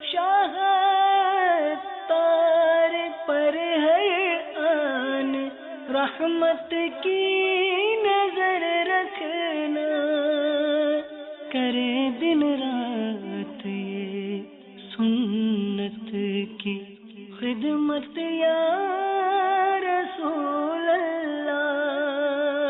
شاہ تار پر ہر آن رحمت کی نظر رکھنا، کرے دن رات یہ سنت کی خدمت یا رسول اللہ۔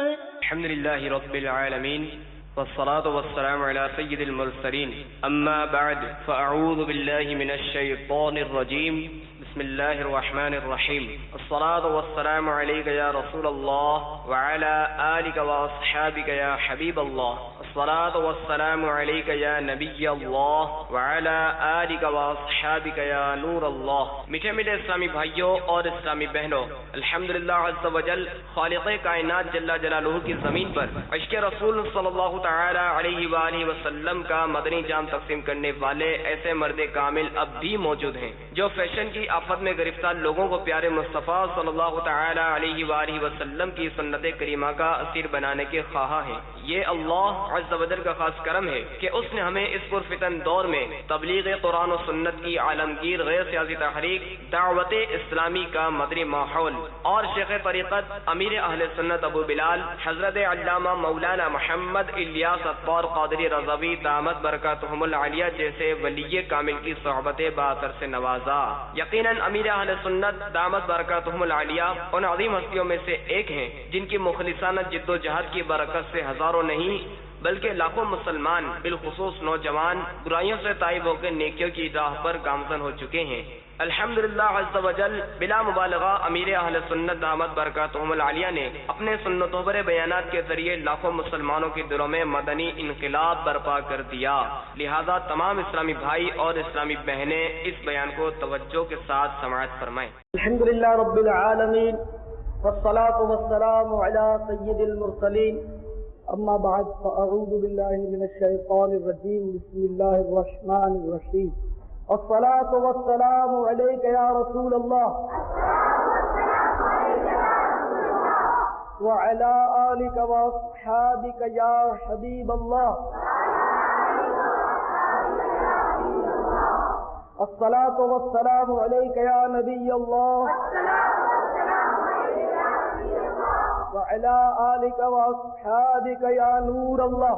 الحمدللہ رب العالمین والصلاة والسلام على سید المرسلین، اما بعد فاعوذ باللہ من الشیطان الرجیم، بسم اللہ الرحمن الرحیم۔ الصلاة والسلام علیک یا رسول اللہ وعلى آلک واصحابک یا حبیب اللہ۔ الصلاة والسلام علیک یا نبی اللہ وعلى آلک واصحابک یا نور اللہ۔ میٹھے میٹھے اسلامی بھائیوں اور اسلامی بہنوں، الحمدللہ عز وجل خالق کائنات جل جلالہ کی زمین پر عشق رسول صلی اللہ تعالی علیہ وآلہ وسلم کا مدنی جام تقسیم کرنے والے ایسے مرد کامل اب بھی موجود ہیں جو فیشن کی آفت میں گرفتار لوگوں کو پیارے مصطفیٰ صلی اللہ تعالی علیہ وآلہ وسلم کی سنت کریمہ کا اسیر بنانے کے خواہاں ہیں۔ یہ اللہ عز و جل کا خاص کرم ہے کہ اس نے ہمیں اس پرفتن دور میں تبلیغ قرآن و سنت کی عالمگیر غیر سیاسی تحریک دعوت اسلامی کا مدنی ماحول اور شیخ طریقت امیر اہل سنت ابو بلال حضرت علامہ مولانا محمد الیاس اطوار قادری رضوی دامت برکاتہم العالیہ جیسے ولی کامل کی صحبت باثر سے نوازا۔ یقیناً امیر اہل سنت دامت برکاتہم العالیہ ان عظیم ہستیوں میں سے ایک ہیں جن کی مخلصانہ جد و جہد کی برکت سے ہزاروں نہیں بلکہ لاکھوں مسلمان بالخصوص نوجوان برائیوں سے تائب ہو کے نیکیوں کی راہ پر گامزن ہو چکے ہیں۔ الحمدللہ عز و جل بلا مبالغہ امیر اہل سنت دامت برکاتہم العالیہ نے اپنے سنتوں پر بیانات کے ذریعے لاکھوں مسلمانوں کے دلوں میں مدنی انقلاب برپا کر دیا۔ لہذا تمام اسلامی بھائی اور اسلامی بہنیں اس بیان کو توجہ کے ساتھ سماعت فرمائیں۔ الحمدللہ رب العالمین والصلاة والسلام علی سید المرسلین، اما بعد فاعوذ باللہ من الشیطان الرجیم، بسم اللہ الرحمن الرحیم۔ الصلاة والسلام علیک یا رسول اللہ وعلی آلک واصحابک یا حبیب اللہ۔ الصلاة والسلام علیک یا نبی اللہ وعلى آلك وأصحابك يا نور الله۔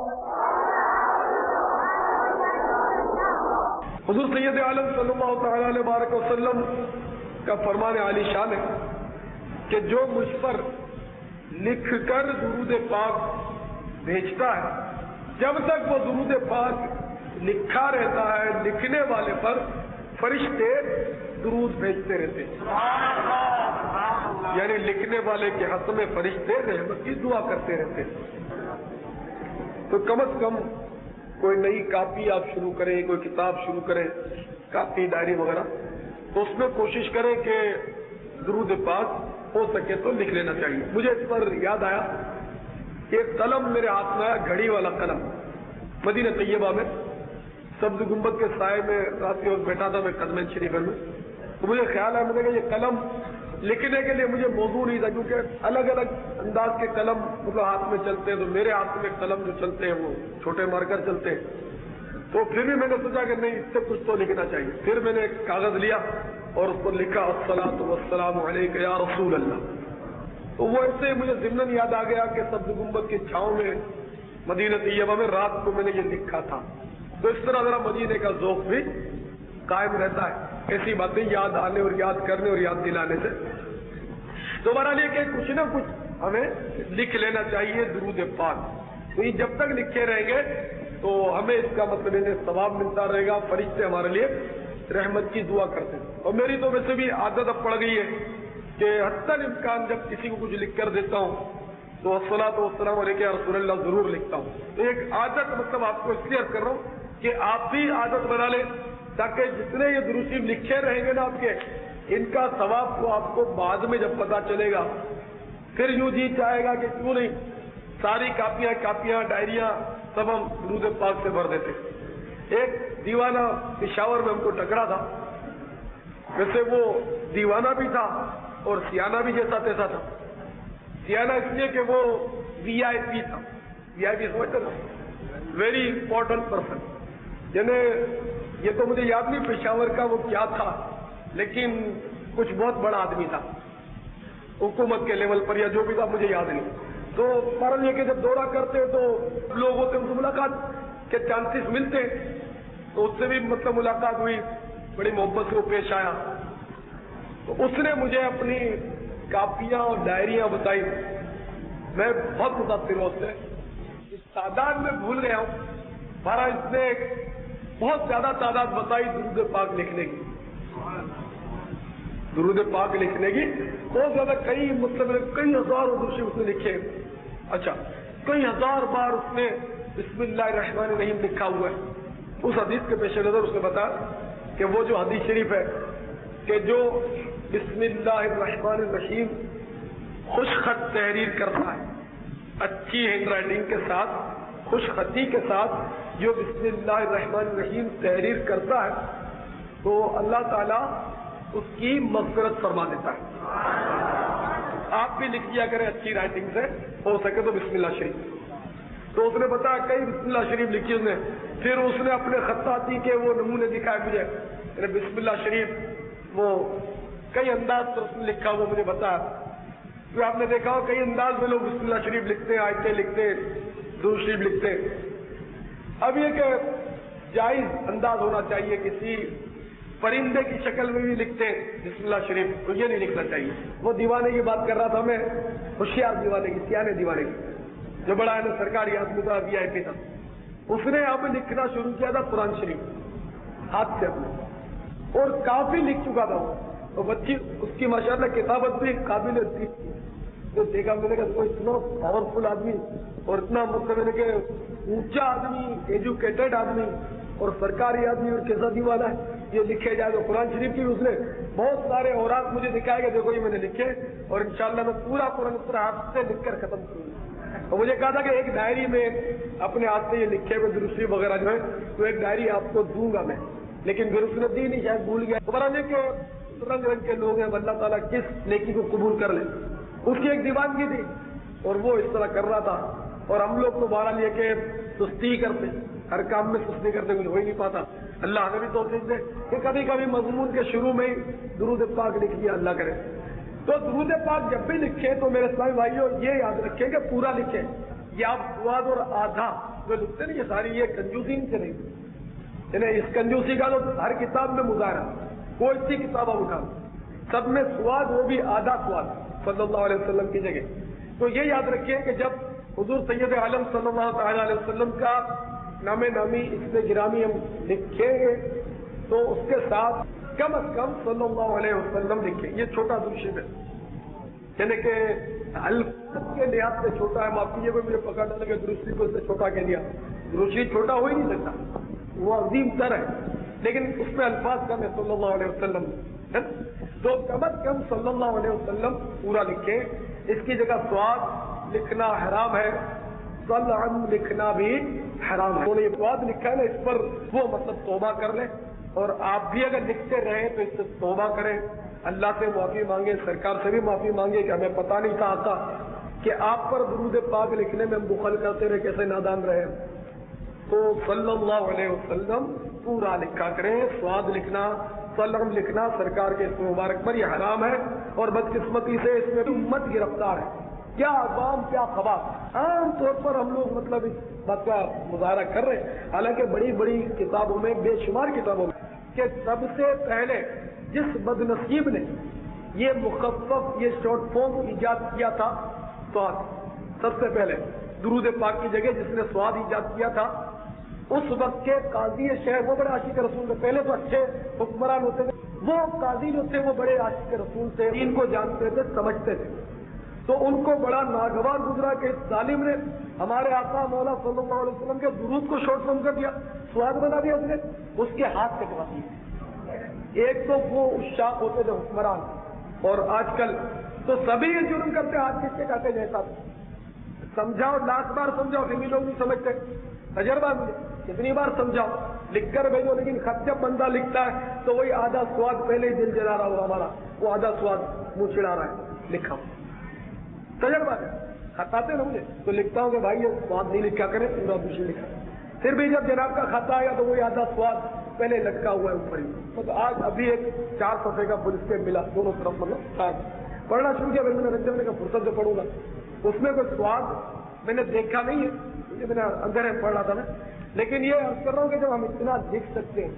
حضور سید عالم صلی اللہ تعالی علیہ وآلہ وسلم کا فرمان عالی شان ہے کہ جو مجھ پر لکھ کر درود پاک بھیجتا ہے، جب تک وہ درود پاک لکھا رہتا ہے لکھنے والے پر فرشتے درود بھیجتے رہتے ہیں، یعنی لکھنے والے کے حق میں فرشتے رحمت کی دعا کرتے رہتے ہیں۔ تو کم از کم کوئی نئی کاپی آپ شروع کریں، کوئی کتاب شروع کریں، کاپی ڈائری وغیرہ، تو اس میں کوشش کریں کہ درود پاک ہو سکے تو لکھ لینا چاہیے۔ مجھے اس پر یاد آیا کہ ایک قلم میرے ہاتھ میں آیا، گھڑی والا قلم، مدینہ طیبہ میں سبز گنبد کے سائے میں رات کو بیٹھا تھا میں قدمین شریف میں، تو مجھے خیال ہے میں نے کہ یہ قلم لکھنے کے لیے مجھے موضوع نہیں تھا، کیونکہ الگ الگ انداز کے قلم مطلب ہاتھ میں چلتے ہیں، تو میرے ہاتھ میں قلم جو چلتے ہیں وہ چھوٹے مارکر چلتے ہیں، تو پھر بھی میں نے سوچا کہ نہیں، اس سے کچھ تو لکھنا چاہیے۔ پھر میں نے ایک کاغذ لیا اور اس پر لکھا الصلاۃ والسلام علیک یا رسول اللہ۔ تو وہ ایسے مجھے ضمناً یاد آ گیا کہ سبز گنبد کی چھاؤں میں مدینہ طیبہ میں رات کو میں نے یہ لکھا تھا، تو اس طرح ذرا مدینے کا ذوق بھی قائم رہتا ہے، ایسی باتیں یاد آنے اور یاد کرنے اور یاد دلانے سے۔ تو بہرحال یہ کہ کچھ نہ کچھ ہمیں لکھ لینا چاہیے درود پاک، تو یہ جب تک لکھے رہیں گے تو ہمیں اس کا مطلب انہیں ثواب ملتا رہے گا، فرشتے ہمارے لیے رحمت کی دعا کرتے ہیں۔ اور میری تو ویسے بھی عادت اب پڑ گئی ہے کہ حتی الامکان جب کسی کو کچھ لکھ کر دیتا ہوں تو الصلاۃ والسلام علیک یا رسول اللہ ضرور لکھتا ہوں۔ تو ایک عادت مطلب آپ کو اس لیے کر رہا ہوں کہ آپ بھی عادت بنا لیں، تاکہ جتنے یہ درود شریف لکھے رہیں گے نا آپ کے، ان کا ثواب تو آپ کو بعد میں جب پتا چلے گا پھر یوں جی چاہے گا کہ کیوں نہیں ساری کاپیاں ڈائریاں سب ہم درود پاک سے بھر دیتے۔ ایک دیوانہ پشاور میں ہم کو ٹکرا تھا، ویسے وہ دیوانہ بھی تھا اور سیانہ بھی جیسا تیسا تھا۔ سیانہ اس لیے کہ وہ وی آئی پی تھا، وی آئی پی سمجھتے نا، ویری امپورٹنٹ پرسن، یعنی یہ تو مجھے یاد نہیں پشاور کا وہ کیا تھا، لیکن کچھ بہت بڑا آدمی تھا حکومت کے لیول پر یا جو بھی تھا مجھے یاد نہیں. تو فوراً یہ کہ جب دورہ کرتے تو لوگ ہوتے ان سے ملاقات کے چانسز ملتے، تو اس سے بھی مطلب ملاقات ہوئی، بڑی محبت سے وہ پیش آیا. تو اس نے مجھے اپنی کاپیاں اور ڈائریاں بتائی. میں بہت متاثر ہوں اس سے. اس تعداد میں بھول گیا ہوں، ہمارا اس نے بہت زیادہ تعداد بتائی درود پاک لکھنے کی. درود پاک لکھنے کی بہت زیادہ، کئی ہزار درود اس نے لکھے. اچھا، کئی ہزار بار اس نے بسم اللہ الرحمن الرحیم لکھا ہوا ہے. اس حدیث کے پیش نظر اس نے بتایا کہ وہ جو حدیث شریف ہے کہ جو بسم اللہ الرحمن الرحیم خوش خط تحریر کرتا ہے، اچھی ہینڈ رائٹنگ کے ساتھ، خوش خطی کے ساتھ جو بسم اللہ الرحمن الرحیم تحریر کرتا ہے تو اللہ تعالیٰ اس کی مغفرت فرما دیتا ہے. آپ بھی لکھ دیا کریں اچھی رائٹنگ سے، ہو سکے تو بسم اللہ شریف. تو اس نے بتایا کئی بسم اللہ شریف لکھی اس نے. پھر اس نے اپنے خطاطی کے وہ نمونے دکھائے مجھے، بسم اللہ شریف وہ کئی انداز پر اس نے لکھا وہ مجھے بتایا. تو آپ نے دیکھا ہو کئی انداز میں لوگ بسم اللہ شریف لکھتے ہیں، آیتیں لکھتے ہیں، درود شریف لکھتے ہیں. اب یہ کہ جائز انداز ہونا چاہیے، کسی پرندے کی شکل میں بھی لکھتے ہیں بسم اللہ شریف، تو یہ نہیں لکھنا چاہیے. وہ دیوانے کی بات کر رہا تھا میں، ہوشیار دیوانے کی، سیانے دیوانے کی، جو بڑا ہے نا سرکاری آدمی تھا، VIP تھا. اس نے اب لکھنا شروع کیا تھا قرآن شریف ہاتھ سے اپنے، اور کافی لکھ چکا تھا وہ. تو بچی اس کی ماشاءاللہ کتابت بھی قابل تھی. تو دیکھا میں نے کہ کوئی اتنا پاورفل آدمی اور اتنا مطلب ہے کہ اونچا آدمی، ایجوکیٹڈ آدمی اور سرکاری آدمی، اور کیسا دیوانا ہے یہ لکھے جائے. تو قرآن شریف کی اس نے بہت سارے اوراق مجھے دکھائے گا، دیکھو یہ میں نے لکھے، اور انشاءاللہ میں پورا قرآن ہاتھ سے لکھ کر ختم کروں گا. اور مجھے کہا تھا کہ ایک ڈائری میں اپنے ہاتھ سے یہ لکھے ہوئے درود شریف وغیرہ جو ہے تو ایک ڈائری آپ کو دوں گا میں، لیکن پھر اس نے دی نہیں، شاید بھول گیا. تو بہرحال کہ رنگ رنگ کے لوگ ہیں، اللہ تعالیٰ کس نیکی کو قبول کر لے. اس کی ایک دیوانگی تھی اور وہ اس طرح کر رہا تھا. اور ہم لوگ تو بہرحال یہ کہ سستی کرتے، ہر کام میں سستی کرتے ہوئے ہو ہی نہیں پاتا. اللہ ہمیں بھی توفیق دے کہ کبھی کبھی مضمون کے شروع میں ہی درود پاک لکھ دیا، اللہ کرے. تو درود پاک جب بھی لکھیں تو میرے اسلامی بھائیوں یہ یاد رکھیں کہ پورا لکھیں. یہ آپ سواد اور آدھا جو لکھتے نا، یہ ساری یہ کنجوسی سے نہیں، یعنی اس کنجوسی کا تو ہر کتاب میں مظاہرہ، کوئی سی کتاب آپ اٹھا سب میں سواد، وہ بھی آدھا سواد صلی اللہ علیہ وسلم کی جگہ. تو یہ یاد رکھیں کہ جب حضور سید عالم صلی اللہ تعالیٰ علیہ وسلم کا نام نامی اس میں گرامی ہم لکھیں گے تو اس کے ساتھ کم از کم صلی اللہ علیہ وسلم لکھیں. یہ چھوٹا درود ہے، یعنی کہ الفاظ کے لحاظ سے چھوٹا ہے. معاف کیجیے کوئی مجھے پکڑ نہ لگے درود کو اس سے چھوٹا کہہ دیا. درود چھوٹا ہو ہی نہیں سکتا، وہ عظیم تر ہے، لیکن اس میں الفاظ کم ہے صلی اللہ علیہ وسلم. تو کم از کم صلی اللہ علیہ وسلم پورا لکھیں. اس کی جگہ سواد لکھنا حرام ہے، صلعن لکھنا بھی حرام ہے. انہوں نے یہ سواد لکھا ہے نا، اس پر وہ مطلب توبہ کر لیں. اور آپ بھی اگر لکھتے رہیں تو اس سے توبہ کریں، اللہ سے معافی مانگیں، سرکار سے بھی معافی مانگیں کہ ہمیں پتہ نہیں تھا آتا کہ آپ پر درود پاک لکھنے میں ہم بخل کرتے رہے، کیسے نادان رہے. تو صلی اللہ علیہ وسلم پورا لکھا کریں. سواد لکھنا، سلم لکھنا سرکار کے اسم مبارک پر یہ حرام ہے. اور بدقسمتی سے اس میں امت گرفتار ہے. کیا عوام کیا خواص، عام طور پر ہم لوگ مطلب اس بات کا مظاہرہ کر رہے ہیں، حالانکہ بڑی بڑی کتابوں میں، بے شمار کتابوں میں، کہ سب سے پہلے جس بدنصیب نے یہ مخفف، یہ شارٹ فارم ایجاد کیا تھا سواد، سب سے پہلے درود پاک کی جگہ جس نے سواد ایجاد کیا تھا، اس وقت کے قاضی شہر، وہ بڑے عاشق رسول تھے. پہلے تو اچھے حکمران ہوتے تھے، وہ قاضی جو تھے وہ بڑے عاشق رسول تھے، دین کو جانتے تھے، سمجھتے تھے. تو ان کو بڑا ناگوار گزرا کہ اس ظالم نے ہمارے آقا مولا صلی اللہ علیہ وسلم کے درود کو شارٹ فارم کر دیا، سواد بنا دیا اس نے، اس کے ہاتھ کٹوا دیے. ایک تو وہ عشاق ہوتے تھے حکمران، اور آج کل تو سبھی یہ جرم کرتے، ہاتھ کس کے کاٹے جیسا. سمجھاؤ، لاکھ بار سمجھاؤ، پھر بھی لوگ نہیں سمجھتے. تجربہ مجھے کتنی بار سمجھاؤ، لکھ کر بھیجو، لیکن خط جب بندہ لکھتا ہے تو وہی آدھا سواد پہلے ہی دل جلا رہا ہوا ہمارا، وہ آدھا سواد منہ چڑھا رہا ہے. لکھا تجربہ ہے، خط آتے نا مجھے تو لکھتا ہوں کہ بھائی یہ سواد نہیں لکھا کرے، پورا دوسری لکھا. پھر بھی جب جناب کا خط آئے گا تو وہی آدھا سواد پہلے لٹکا ہوا ہے اوپر ہی. مطلب آج ابھی ایک 4 صفحے کا فل اسکیپ ملا دونوں طرف, مطلب ساتھ پڑھنا شروع کیا. میں نے رکھا, میں نے کہا فرصت سے پڑھوں گا. اس میں کوئی سواد میں نے دیکھا نہیں ہے, میں نے اندر ہے پڑھ رہا تھا میں. لیکن یہ عرض کر رہا ہوں کہ جب ہم اتنا لکھ سکتے ہیں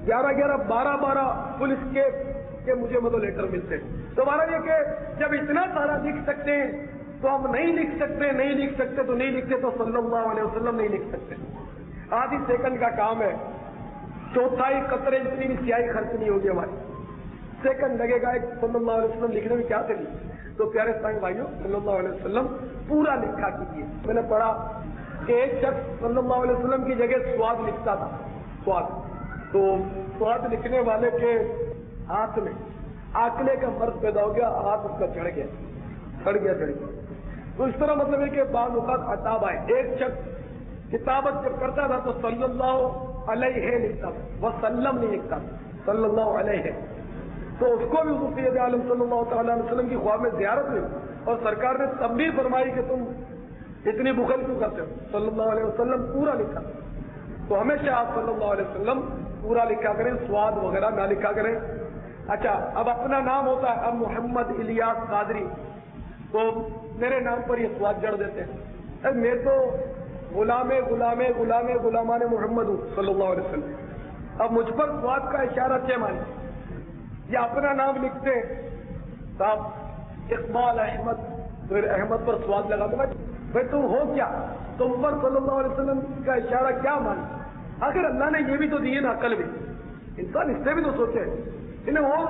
11 12 فل اسکیپ کے مجھے مطلب لیٹر ملتے ہیں, تو ہمارا یہ کہ جب اتنا سارا لکھ سکتے ہیں تو ہم نہیں لکھ سکتے تو نہیں لکھتے تو صلی اللہ علیہ وسلم نہیں لکھ سکتے. آدھی سیکنڈ کا کام ہے, چوتھائی قطرے اتنی بھی سیاہی خرچ نہیں ہوگی ہماری. سیکنڈ لگے گا ایک صلی اللہ علیہ وسلم لکھنے میں, کیا سے لکھے. تو پیارے اسلامی بھائیوں, صلی اللہ علیہ وسلم پورا لکھا کیجیے. میں نے پڑھا کہ ایک شخص صلی اللہ علیہ وسلم کی جگہ سواد لکھتا تھا, سواد. تو سواد لکھنے والے کے ہاتھ میں آکلے کا مرض پیدا ہو گیا, ہاتھ اس کا چڑھ گیا. تو اس طرح مطلب ہے کہ بعض اوقات عطاب آئے. ایک شخص کتابت جب کرتا تھا تو صلی اللہ علیہ لکھتا تھا, وہ سلم نہیں لکھتا تھا, صلی اللہ علیہ. تو اس کو بھی حضور سید عالم صلی اللہ تعالیٰ علیہ وسلم کی خواب میں زیارت ہوئی, اور سرکار نے تنبیہ فرمائی کہ تم اتنی بخل کیوں کرتے ہو. صلی اللہ علیہ وسلم پورا لکھا. تو ہمیشہ آپ صلی اللہ علیہ وسلم پورا لکھا کریں, سواد وغیرہ نہ لکھا کریں. اچھا, اب اپنا نام ہوتا ہے, اب محمد الیاس قادری, تو میرے نام پر یہ سواد جڑ دیتے ہیں. میں تو غلامان محمد ہوں صلی اللہ علیہ وسلم. اب مجھ پر سواد کا اشارہ کیا مانے, یا اپنا نام لکھتے صاحب اقبال احمد, پھر احمد پر سواد لگا دوں. بھائی تم ہو کیا, تم پر صلی اللہ علیہ وسلم کا اشارہ کیا مانے. آخر اللہ نے یہ بھی تو دیے نا عقل بھی, انسان اس سے بھی تو سوچے. انہیں اور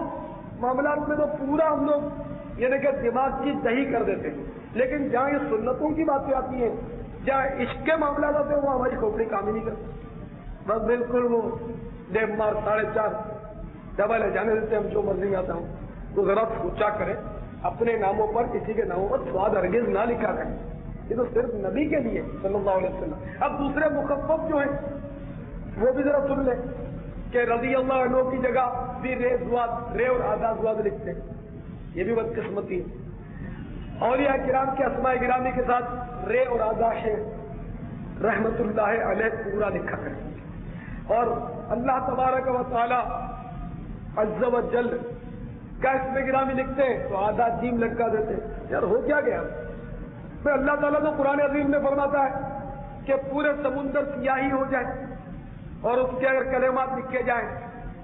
معاملات میں تو پورا ہم لوگ یعنی کہ دماغ کی دہی کر دیتے ہیں, لیکن جہاں یہ سنتوں کی باتیں آتی ہیں, جہاں عشق کے معاملات آتے ہیں, وہ ہماری کھوپڑی کام ہی نہیں کرتی. بس بالکل وہ 1.5 4.5 ڈبل ہے, جانے دیتے ہم جو مرضی میں آتا ہوں. تو ذرا سوچا کریں, اپنے ناموں پر کسی کے ناموں پر سواد ہرگز نہ لکھا کریں. یہ تو صرف نبی کے لیے صلی اللہ علیہ وسلم. اب دوسرے مخفف جو ہیں وہ بھی ذرا سن لیں کہ رضی اللہ عنہ کی جگہ بھی رے اور آدھا زواد لکھتے ہیں. یہ بھی بدقسمتی ہے. اولیاء کرام کے اسماء گرامی کے ساتھ رے اور آدھا ہے رحمت اللہ علیہ پورا لکھا کریں. اور اللہ تبارک و تعالی عز و جل کا اسم گرامی لکھتے ہیں تو آدھا جیم لٹکا دیتے ہیں. یار ہو کیا گیا. پھر اللہ تعالیٰ تو قرآن عظیم میں فرماتا ہے کہ پورے سمندر سیاہی ہو جائے اور اس کے اگر کلمات لکھے جائیں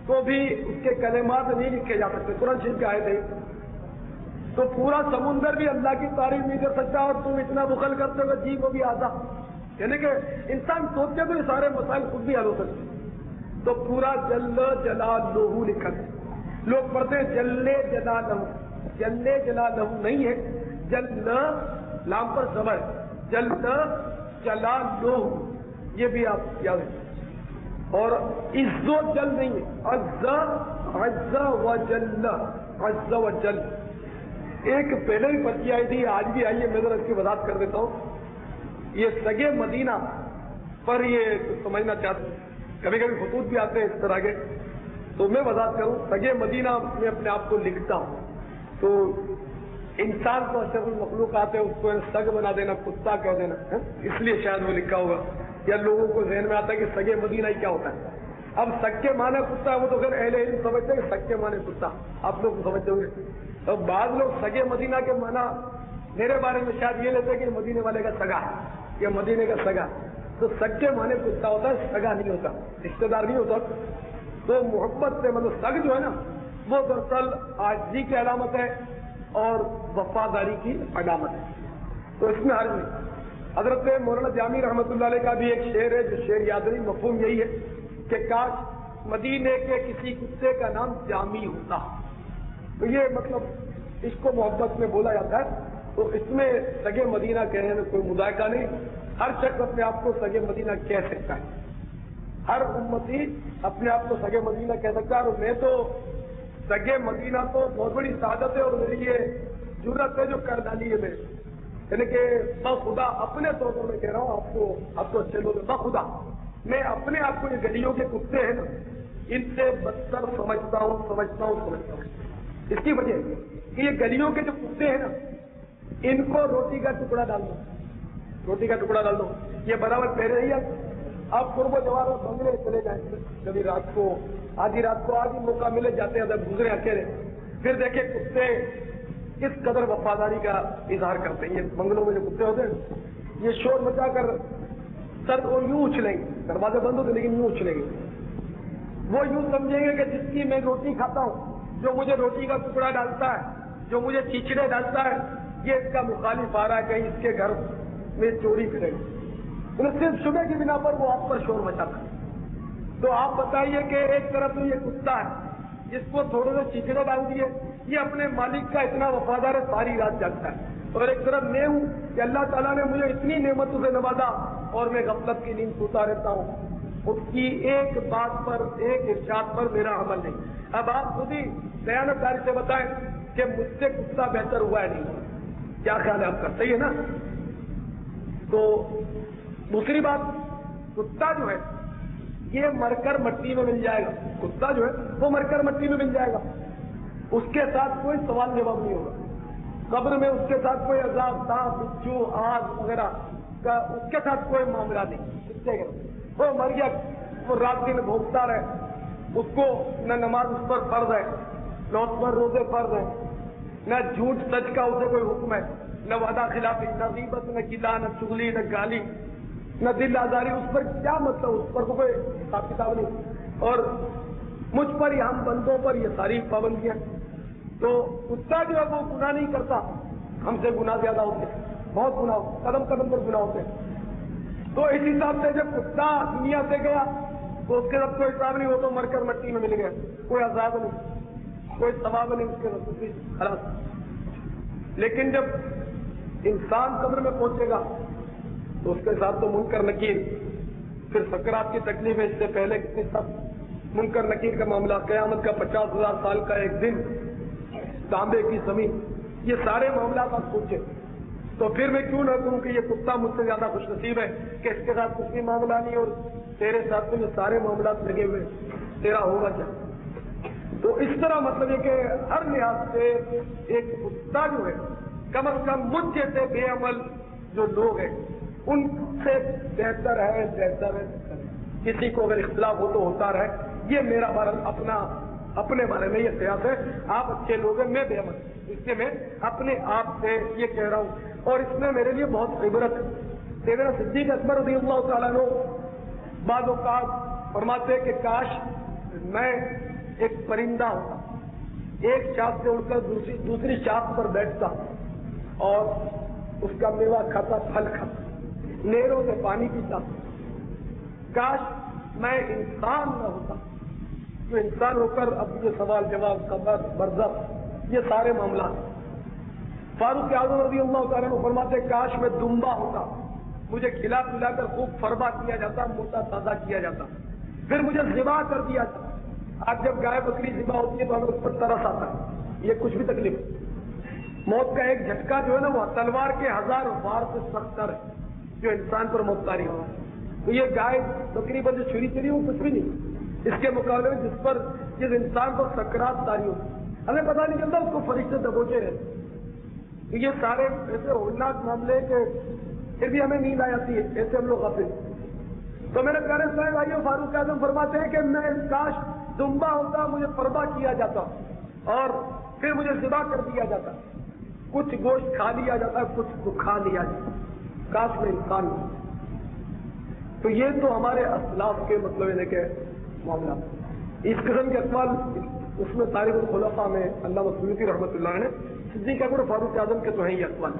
تو بھی اس کے کلمات نہیں لکھے جا سکتے. قرآن شریف کے آئے تھے. تو پورا سمندر بھی اللہ کی تعریف نہیں کر سکتا, اور تم اتنا بخل کرتے ہو جی کو بھی آدھا. یعنی کہ انسان سوچتے تو یہ سارے مسائل خود بھی حل ہو سکتے. تو پورا جل جلالہ لکھا ہے. لوگ پڑھتے ہیں جل جلالہ نہیں ہے, جل لام پر زبر, جل جلالہ, یہ بھی آپ یاد رکھیں. اور عز و جل نہیں ہے, عز و جل, عز و جل. ایک پہلے بھی پرچی آئی تھی, آج بھی آئی ہے, میں ذرا اس کی وضاحت کر دیتا ہوں. یہ سگے مدینہ پر یہ سمجھنا چاہتے ہیں, کبھی کبھی خطوط بھی آتے ہیں اس طرح کے, تو میں وضاحت کروں. سگے مدینہ میں اپنے آپ کو لکھتا ہوں. تو انسان تو اشرف المخلوق آتے ہیں, اس کو سگ بنا دینا, کتا کہہ دینا, اس لیے شاید وہ لکھا ہوگا. یا لوگوں کو ذہن میں آتا ہے کہ سگے مدینہ ہی کیا ہوتا ہے. اب سگ کے معنی کتا ہے, وہ تو پھر اہل علم سمجھتے ہیں کہ سگ کے معنی کتا, آپ لوگ سمجھتے ہوئے. تو بعض لوگ سگے مدینہ کے معنی میرے بارے میں شاید یہ لیتے ہیں کہ مدینے والے کا سگا ہے یا مدینے کا سگا. تو سگ کے معنی کتا ہوتا ہے, سگا نہیں ہوتا, رشتے دار نہیں ہوتا. تو محبت سے مطلب سگ جو ہے نا وہ دراصل عاجزی کی علامت ہے اور وفاداری کی علامت ہے. تو اس میں حرج نہیں. حضرت مولانا جامی رحمۃ اللہ علیہ کا بھی ایک شعر ہے, جو شعر یاد نہیں, مفہوم یہی ہے کہ کاش مدینے کے کسی کتے کا نام جامی ہوتا. تو یہ مطلب اس کو محبت میں بولا جاتا ہے. تو اس میں سگے مدینہ کہنے میں کوئی مذائقہ نہیں. ہر شخص اپنے آپ کو سگے مدینہ کہہ سکتا ہے, ہر امتی اپنے آپ کو سگے مدینہ کہہ سکتا ہے. اور میں تو سگے مدینہ تو بہت بڑی سعادت ہے, اور میری یہ جرت ہے جو کر ڈالی ہے میں, یعنی کہ بخدا اپنے طور پر میں کہہ رہا ہوں. آپ کو اچھے لوگ بخدا میں اپنے آپ کو یہ گلیوں کے کتے ہیں نا ان سے بدتر سمجھتا ہوں. اس کی وجہ کہ یہ گلیوں کے جو کتے ہیں نا ان کو روٹی کا ٹکڑا ڈال دو, یہ برابر پہرے نہیں آتے. آپ قرب و جوار میں بنگلے چلے جائیں، کبھی رات کو آدھی موقع ملے جاتے ہیں جب گزرے اکیلے، پھر دیکھیں کتے کس قدر وفاداری کا اظہار کرتے ہیں. یہ بنگلوں میں جو کتے ہوتے ہیں یہ شور مچا کر سر کو یوں اچھلیں گے، دروازے بند ہوتے لیکن یوں اچھلیں گے. وہ یوں سمجھیں گے کہ جس کی میں روٹی کھاتا ہوں، جو مجھے روٹی کا ٹکڑا ڈالتا ہے، جو مجھے چیچڑے ڈالتا ہے، یہ اس کا مخالف آ رہا ہے، کہیں اس کے گھر میں چوری کرے گی. صرف صبح کی بنا پر وہ آپ پر شور مچاتا ہے. تو آپ بتائیے کہ ایک طرف تو یہ کتا ہے جس کو تھوڑے سے چیچڑے ڈال دیے، یہ اپنے مالک کا اتنا وفادار ہے، ساری رات جاگتا ہے. اور ایک طرف میں ہوں کہ اللہ تعالیٰ نے مجھے اتنی نعمتوں سے نوازا اور میں غفلت کی نیند سوتا رہتا ہوں. اس کی ایک بات پر، ایک ارشاد پر میرا عمل نہیں. اب آپ خود ہی دیانتداری سے بتائیں کہ مجھ سے کتا بہتر ہوا ہے نہیں ہوا. کیا خیال ہے آپ کا؟ صحیح ہے نا؟ تو دوسری بات، کتا جو ہے یہ مر کر مٹی میں مل جائے گا. کتا جو ہے وہ مر کر مٹی میں مل جائے گا، اس کے ساتھ کوئی سوال جواب نہیں ہوگا. قبر میں اس کے ساتھ کوئی عذاب، سانپ، بچھو، آگ وغیرہ کا اس کے ساتھ کوئی معاملہ نہیں. وہ مر گیا، وہ رات دن بھوکتا رہے، اس کو نہ نماز اس پر فرض ہے، نہ اس پر روزے فرض ہے، نہ جھوٹ سچ کا اسے کوئی حکم ہے، نہ وعدہ خلافی، نہ غیبت، نہ گلا، نہ چغلی، نہ گالی، نہ دل آزاری. اس پر کیا مطلب؟ اس پر کوئی حساب کتاب نہیں. اور مجھ پر ہی، ہم بندوں پر یہ ساری پابندیاں. تو کتا جو ہے وہ گناہ نہیں کرتا، ہم سے گناہ زیادہ ہوتے ہیں، بہت گناہ ہوتے، قدم قدم پر گناہ ہوتے ہیں. تو اس حساب سے جب کتا دنیا سے گیا تو اس کے ساتھ کوئی حساب نہیں، وہ تو مر کر مٹی میں مل گیا، کوئی عذاب نہیں، کوئی ثواب نہیں اس کے ساتھ، خلاص. لیکن جب انسان قبر میں پہنچے گا تو اس کے ساتھ تو منکر نکیر، پھر سکرات کی تکلیف ہے. اس سے پہلے کتنی سخت منکر نکیر کا معاملہ، قیامت کا 50,000 سال کا ایک دن، تانبے کی زمین، یہ سارے معاملات آپ سوچیں. تو پھر میں کیوں نہ کہوں کہ یہ کتا مجھ سے زیادہ خوش نصیب ہے کہ اس کے ساتھ کچھ بھی معاملہ نہیں، اور تیرے ساتھ تو یہ سارے معاملات لگے ہوئے، تیرا ہوگا کیا؟ تو اس طرح مطلب یہ کہ ہر لحاظ سے ایک کتا جو ہے کم از کم مجھ جیسے بے عمل جو لوگ ہیں ان سے بہتر ہے. کسی کو اگر اختلاف ہو تو ہوتا رہے، یہ میرا اپنے بارے میں یہ قیاس ہے. آپ اچھے لوگ ہیں، میں بے عمل، اس لیے میں اپنے آپ سے یہ کہہ رہا ہوں. اور اس میں میرے لیے بہت عبرت ہے. سیدنا صدیق اکبر رضی اللہ تعالیٰ عنہ بعض اوقات فرماتے کہ کاش میں ایک پرندہ ہوتا، ایک شاخ سے اڑ کر دوسری شاخ پر بیٹھتا اور اس کا میوہ کھاتا، پھل کھاتا، نہروں سے پانی پیتا. کاش میں انسان نہ ہوتا، تو انسان ہو کر اب یہ سوال جواب، قبر، برزخ، یہ سارے معاملات. فاروق اعظم رضی اللہ تعالیٰ عنہ فرماتے کاش میں دمبا ہوتا، مجھے کھلا پلا کر خوب فربا کیا جاتا، موٹا تازہ کیا جاتا، پھر مجھے ذبح کر دیا جاتا. آج جب گائے بکری ذبح ہوتی ہے تو ہمیں اس پر ترس آتا ہے، یہ کچھ بھی تکلیف. موت کا ایک جھٹکا جو ہے نا وہ تلوار کے 1000 وار سے سختر ہے جو انسان پر موت تاری ہو. تو یہ گائے بکری پر جو چھری چلی وہ کچھ بھی نہیں اس کے مقابلے میں جس انسان پر سکرات تاری ہو، ہمیں پتہ نہیں چلتا، اس کو فرشتے دبوچے رہتے. تو یہ سارے ایسے ہولناک معاملے کہ پھر بھی ہمیں نیند آ جاتی ہے، ایسے ہم لوگ غافل. تو میرے پیارے اسلامی بھائیوں، فاروق اعظم فرماتے ہیں کہ میں کاش دمبا ہوتا، مجھے فربا کیا جاتا اور پھر مجھے ذبح کر دیا جاتا، کچھ گوشت کھا لیا جاتا، کچھ دکھا لیا جاتا. کاش میں انسان ہوں. تو یہ تو ہمارے اسلاف کے مطلب ہے کہ معاملات اس قسم کے اقوال اس میں تاریخ الخلفاء میں علامہ سیوطی رحمۃ اللہ نے صدیق اکبر فاروق اعظم کے تو ہیں یہ اقوال.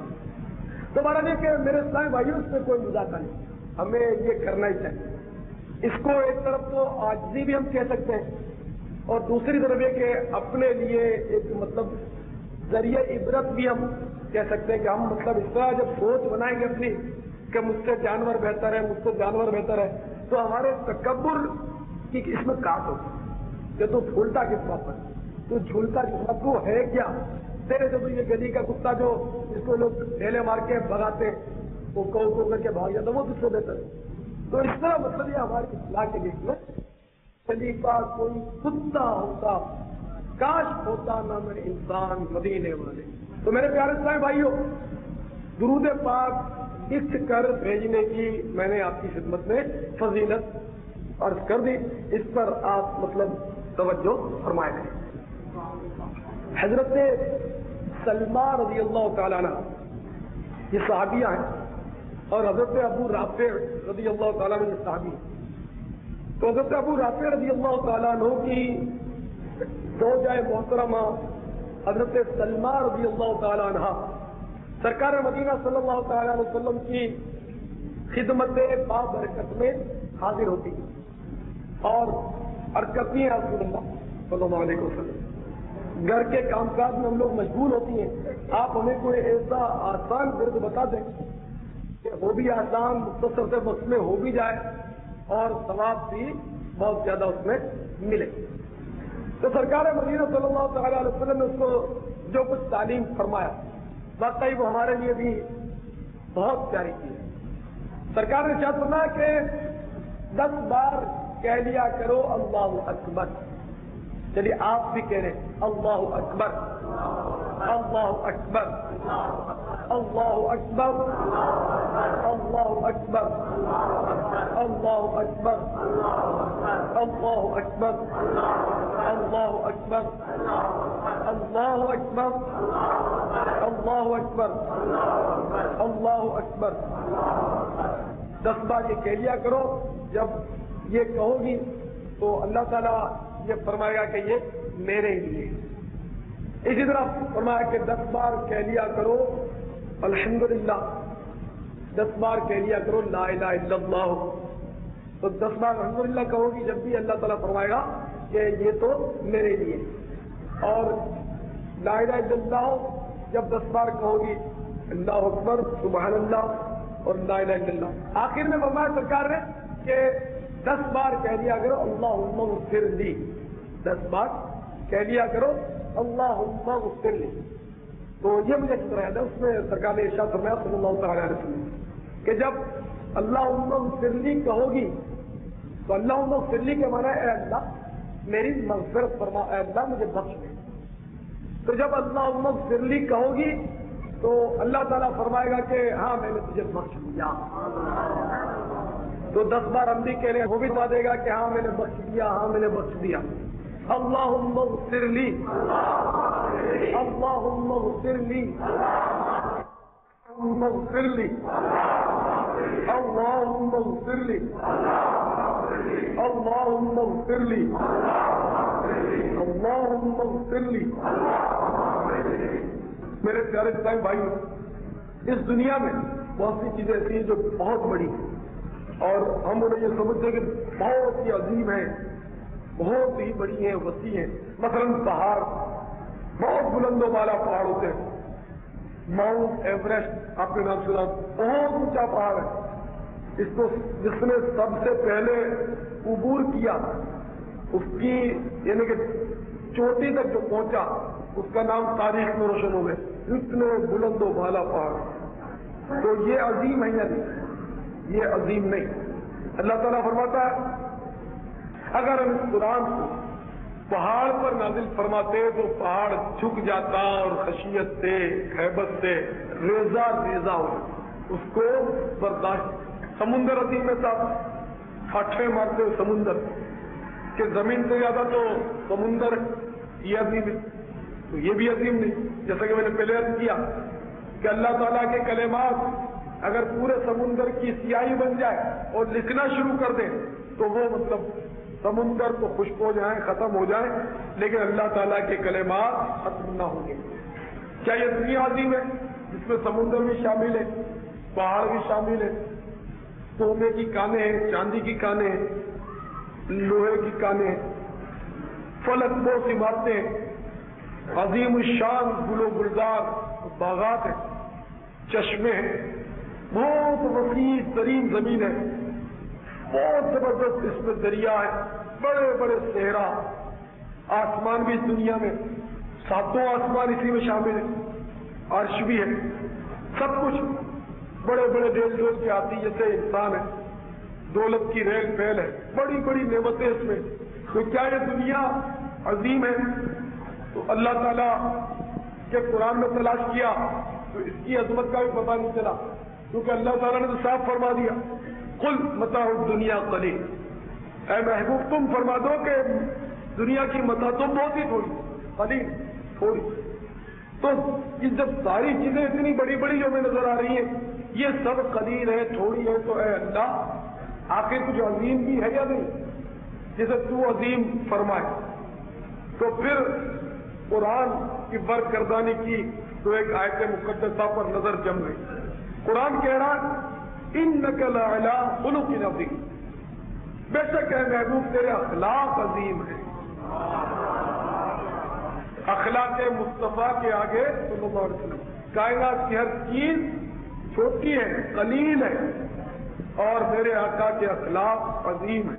تو بارہ یہ کہ میرے اسلامی بھائیوں اس میں کوئی مذاکرہ نہیں، ہمیں یہ کرنا ہی چاہیے. اس کو ایک طرف تو عاجزی بھی ہم کہہ سکتے ہیں اور دوسری طرف یہ کہ اپنے لیے ایک مطلب ذریعہ عبرت بھی ہم کہہ سکتے ہیں کہ ہم مطلب اس طرح جب سوچ بنائیں گے اپنی کہ مجھ سے جانور بہتر ہے، مجھ سے جانور بہتر ہے، تو ہمارے تکبر کی اس میں کاٹ ہوگی کہ تو پھولتا کس بات پر، تو جھولتا کس بات، وہ ہے کیا تیرے جو یہ گلی کا کتا جو اس کو لوگ ڈھیلے مار کے بھگاتے، وہ کو کر کے بھاگ جاتا، وہ کس سے بہتر ہے. تو اس طرح مطلب یہ ہماری اصلاح کے لیے میں چلی بات کوئی کتا ہوتا، کاش ہوتا نہ میں انسان مدینے والے. تو میرے پیارے اسلامی بھائیوں، درود پاک لکھ کر بھیجنے کی میں نے آپ کی خدمت میں فضیلت عرض کر دی، اس پر آپ مطلب توجہ فرمائے گئے۔ حضرت سلمہ رضی اللہ تعالیٰ عنہ یہ صحابیہ ہیں، اور حضرت ابو رافع رضی اللہ تعالیٰ عنہ یہ صحابی ہیں۔ تو حضرت ابو رافع رضی اللہ تعالیٰ عنہ کی زوجہ محترمہ حضرت سلمہ رضی اللہ تعالیٰ عنہ سرکار مدینہ صلی اللہ تعالیٰ علیہ وسلم کی خدمت بابرکت میں حاضر ہوتی ہے اور عرض کرتی ہیں رسول اللہ صلی اللہ علیہ وسلم، گھر کے کام کاج میں ہم لوگ مشغول ہوتی ہیں، آپ ہمیں کوئی ایسا آسان ورد بتا دیں کہ وہ بھی آسان مختصر سے وقت میں ہو بھی جائے اور ثواب بھی بہت زیادہ اس میں ملے۔ تو سرکار مدینہ صلی اللہ تعالیٰ علیہ وسلم نے اس کو جو کچھ تعلیم فرمایا واقعی وہ ہمارے لیے بھی بہت پیاری چیز ہے۔ سرکار نے ارشاد فرمایا کہ 10 بار کہہ لیا کرو اللہ اکبر۔ چلیے آپ بھی کہہ رہے ہیں اللہ اکبر، اللہ اکبر، اللہ اکبر، اللہ اکبر، اللہ اکبر، اللہ اکبر، اللہ اکبر، اللہ اکبر، اللہ اکبر، اللہ اکبر۔ 10 بار یہ کہہ لیا کرو۔ جب یہ کہو گی تو اللہ تعالیٰ یہ فرمائے گا کہ یہ میرے لیے۔ اسی طرح فرمایا کہ 10 بار کہہ لیا کرو الحمدللہ، 10 بار کہہ لیا کرو لا الہ الا اللہ۔ تو 10 بار الحمدللہ کہو گی جب بھی اللہ تعالیٰ فرمائے گا کہ یہ تو میرے لیے۔ اور لا الہ الا اللہ جب 10 بار کہو گی اللہ اکبر، سبحان اللہ اور لا الہ الا اللہ۔ آخر میں فرمایا سرکار نے کہ 10 بار کہہ لیا کرو اللہم اغفر لی، 10 بار کہہ لیا کرو اللہم اغفر لی۔ تو یہ مجھے کس طرح ہے، اس میں سرکار نے ارشاد فرمایا صلی اللہ تعالیٰ علیہ وسلم کہ جب اللہم اغفر لی کہو گی تو اللہم اغفر لی کے معنی اے اللہ میری مغفرت فرما، اے اللہ مجھے بخش دے۔ تو جب اللہم اغفر لی کہو گی تو اللہ تعالیٰ فرمائے گا کہ ہاں میں نے تجھے بخش دیا۔ تو 10 بار ہم بھی کہہ رہے ہیں، وہ بھی بتا دے گا کہ ہاں میں نے بخش دیا، ہاں میں نے بخش دیا۔ اللہم اغفر لی، اللہم اغفر لی، اللہم اغفر لی، اللہم اغفر لی، اللہم اغفر لی، اللہم اغفر لی۔ میرے پیارے اسلامی بھائیوں، اس دنیا میں بہت سی چیزیں ایسی ہیں جو بہت بڑی ہیں اور ہم انہیں یہ سمجھتے ہیں کہ بہت ہی عظیم ہیں، بہت ہی بڑی ہیں، وسیع ہیں۔ مثلا پہاڑ، بہت بلند و بالا پہاڑ ہوتے ہیں۔ ماؤنٹ ایوریسٹ آپ کے نام سنا، بہت اونچا پہاڑ ہے، اس کو جس نے سب سے پہلے عبور کیا اس کی یعنی کہ چوٹی تک جو پہنچا اس کا نام تاریخ میں روشن ہو گئے، اتنے بلند و بالا پہاڑ۔ تو یہ عظیم ہے یا نہیں؟ یہ عظیم نہیں۔ اللہ تعالیٰ فرماتا ہے اگر ہم اس قرآن کو پہاڑ پر نازل فرماتے تو پہاڑ جھک جاتا اور خشیت سے، ہیبت سے ریزہ ریزہ ہو، اس کو برداشت۔ سمندر عظیم میں صاحب پھاٹے مارتے ہوئے سمندر کہ زمین سے زیادہ تو سمندر یہ عظیم ہے، تو یہ بھی عظیم نہیں۔ جیسا کہ میں نے پہلے عرض کیا کہ اللہ تعالیٰ کے کلمات اگر پورے سمندر کی سیاہی بن جائے اور لکھنا شروع کر دیں تو وہ مطلب سمندر تو خشک ہو جائیں، ختم ہو جائیں، لیکن اللہ تعالیٰ کے کلمات ختم نہ ہوں گے۔ کیا یہ دنیا عظیم ہے جس میں سمندر بھی شامل ہے، پہاڑ بھی شامل ہے، سونے کی کانیں ہیں، چاندی کی کانیں ہیں، لوہے کی کانیں ہیں، فلک بوس عمارتیں، عظیم الشان گل و گلزار باغات ہیں، چشمے ہیں، بہت وسیع ترین زمین ہے، بہت زبردست اس میں دریا ہے، بڑے بڑے صحرا، آسمان بھی اس دنیا میں 7 آسمان اسی میں شامل ہے، عرش بھی ہے، سب کچھ بڑے بڑے ریل ڈول کے ہاتھی جیسے انسان ہے، دولت کی ریل پھیل ہے، بڑی بڑی نعمتیں اس میں۔ تو کیا یہ دنیا عظیم ہے؟ تو اللہ تعالیٰ کے قرآن میں تلاش کیا تو اس کی عظمت کا بھی پتہ نہیں چلا۔ کیونکہ اللہ تعالیٰ نے تو صاف فرما دیا قل متاع الدنیا قلیل، اے محبوب تم فرما دو کہ دنیا کی متاع تو بہت ہی تھوڑی، قلیل تھوڑی. تو یہ جب ساری چیزیں اتنی بڑی بڑی جو ہمیں نظر آ رہی ہیں یہ سب قلیل ہے، تھوڑی ہے، تو اے اللہ آخر کچھ عظیم بھی ہے یا نہیں جسے تو عظیم فرمائے. تو پھر قرآن کی برکردانی کی تو ایک آیت مقدسہ پر نظر جم گئی. قرآن کہہ رہا انک لعلی خلق عظیم، بے شک ہے محبوب تیرے اخلاق عظیم ہیں. اخلاق مصطفیٰ کے آگے صلی اللہ علیہ وسلم کائنات کی ہر چیز چھوٹی ہے، قلیل ہے، اور میرے آقا کے اخلاق عظیم ہیں.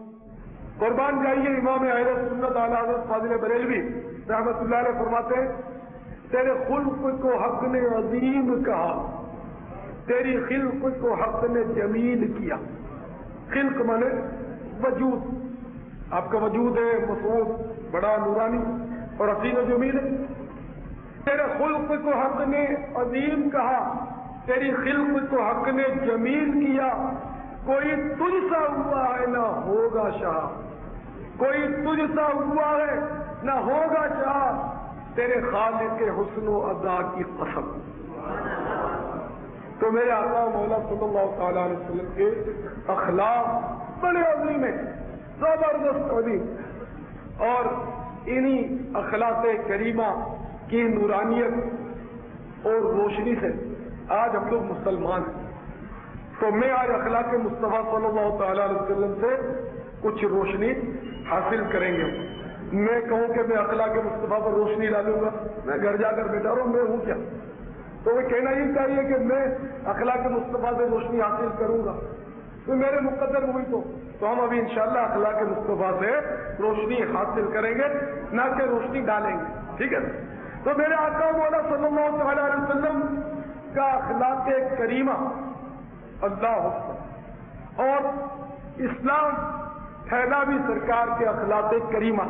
قربان جائیے امام اہل سنت اعلی حضرت فاضل بریلوی رحمۃ اللہ علیہ فرماتے ہیں تیرے خلق کو حق نے عظیم کہا، تیری خلق کو حق نے جمیل کیا. خلق مانے وجود، آپ کا وجود ہے مسعود بڑا نورانی اور حسین و جمیل ہے. تیرے خلق کو حق نے عظیم کہا، تیری خلق کو حق نے جمیل کیا. کوئی تجھ سا ہوا ہے نہ ہوگا شاہ، کوئی تجھ سا ہوا ہے نہ ہوگا شاہ، تیرے خالق کے حسن و ادا کی قسم. تو میرے آقا مولا صلی اللہ تعالیٰ علیہ وسلم کے اخلاق بڑے عظیم ہیں، زبردست عظیم. اور انہی اخلاق کریمہ کی نورانیت اور روشنی سے آج ہم لوگ مسلمان ہیں. تو میں آج اخلاق مصطفیٰ صلی اللہ تعالیٰ علیہ وسلم سے کچھ روشنی حاصل کریں گے. میں کہوں کہ میں اخلاق مصطفیٰ پر روشنی ڈالوں گا، میں گھر جا کر بیٹھا رہا ہوں میں ہوں کیا؟ تو وہ کہنا یہ چاہیے کہ میں اخلاق مصطفیٰ سے روشنی حاصل کروں گا تو میرے مقدر ہوئی تو ہم ابھی انشاءاللہ اخلاق مصطفیٰ سے روشنی حاصل کریں گے، نہ کہ روشنی ڈالیں گے. ٹھیک ہے؟ تو میرے آقا مولا صلی اللہ تعالیٰ علیہ وسلم کا اخلاق کریمہ اللہ اکبر، اور اسلام پھیلا بھی سرکار کے اخلاق کریمہ.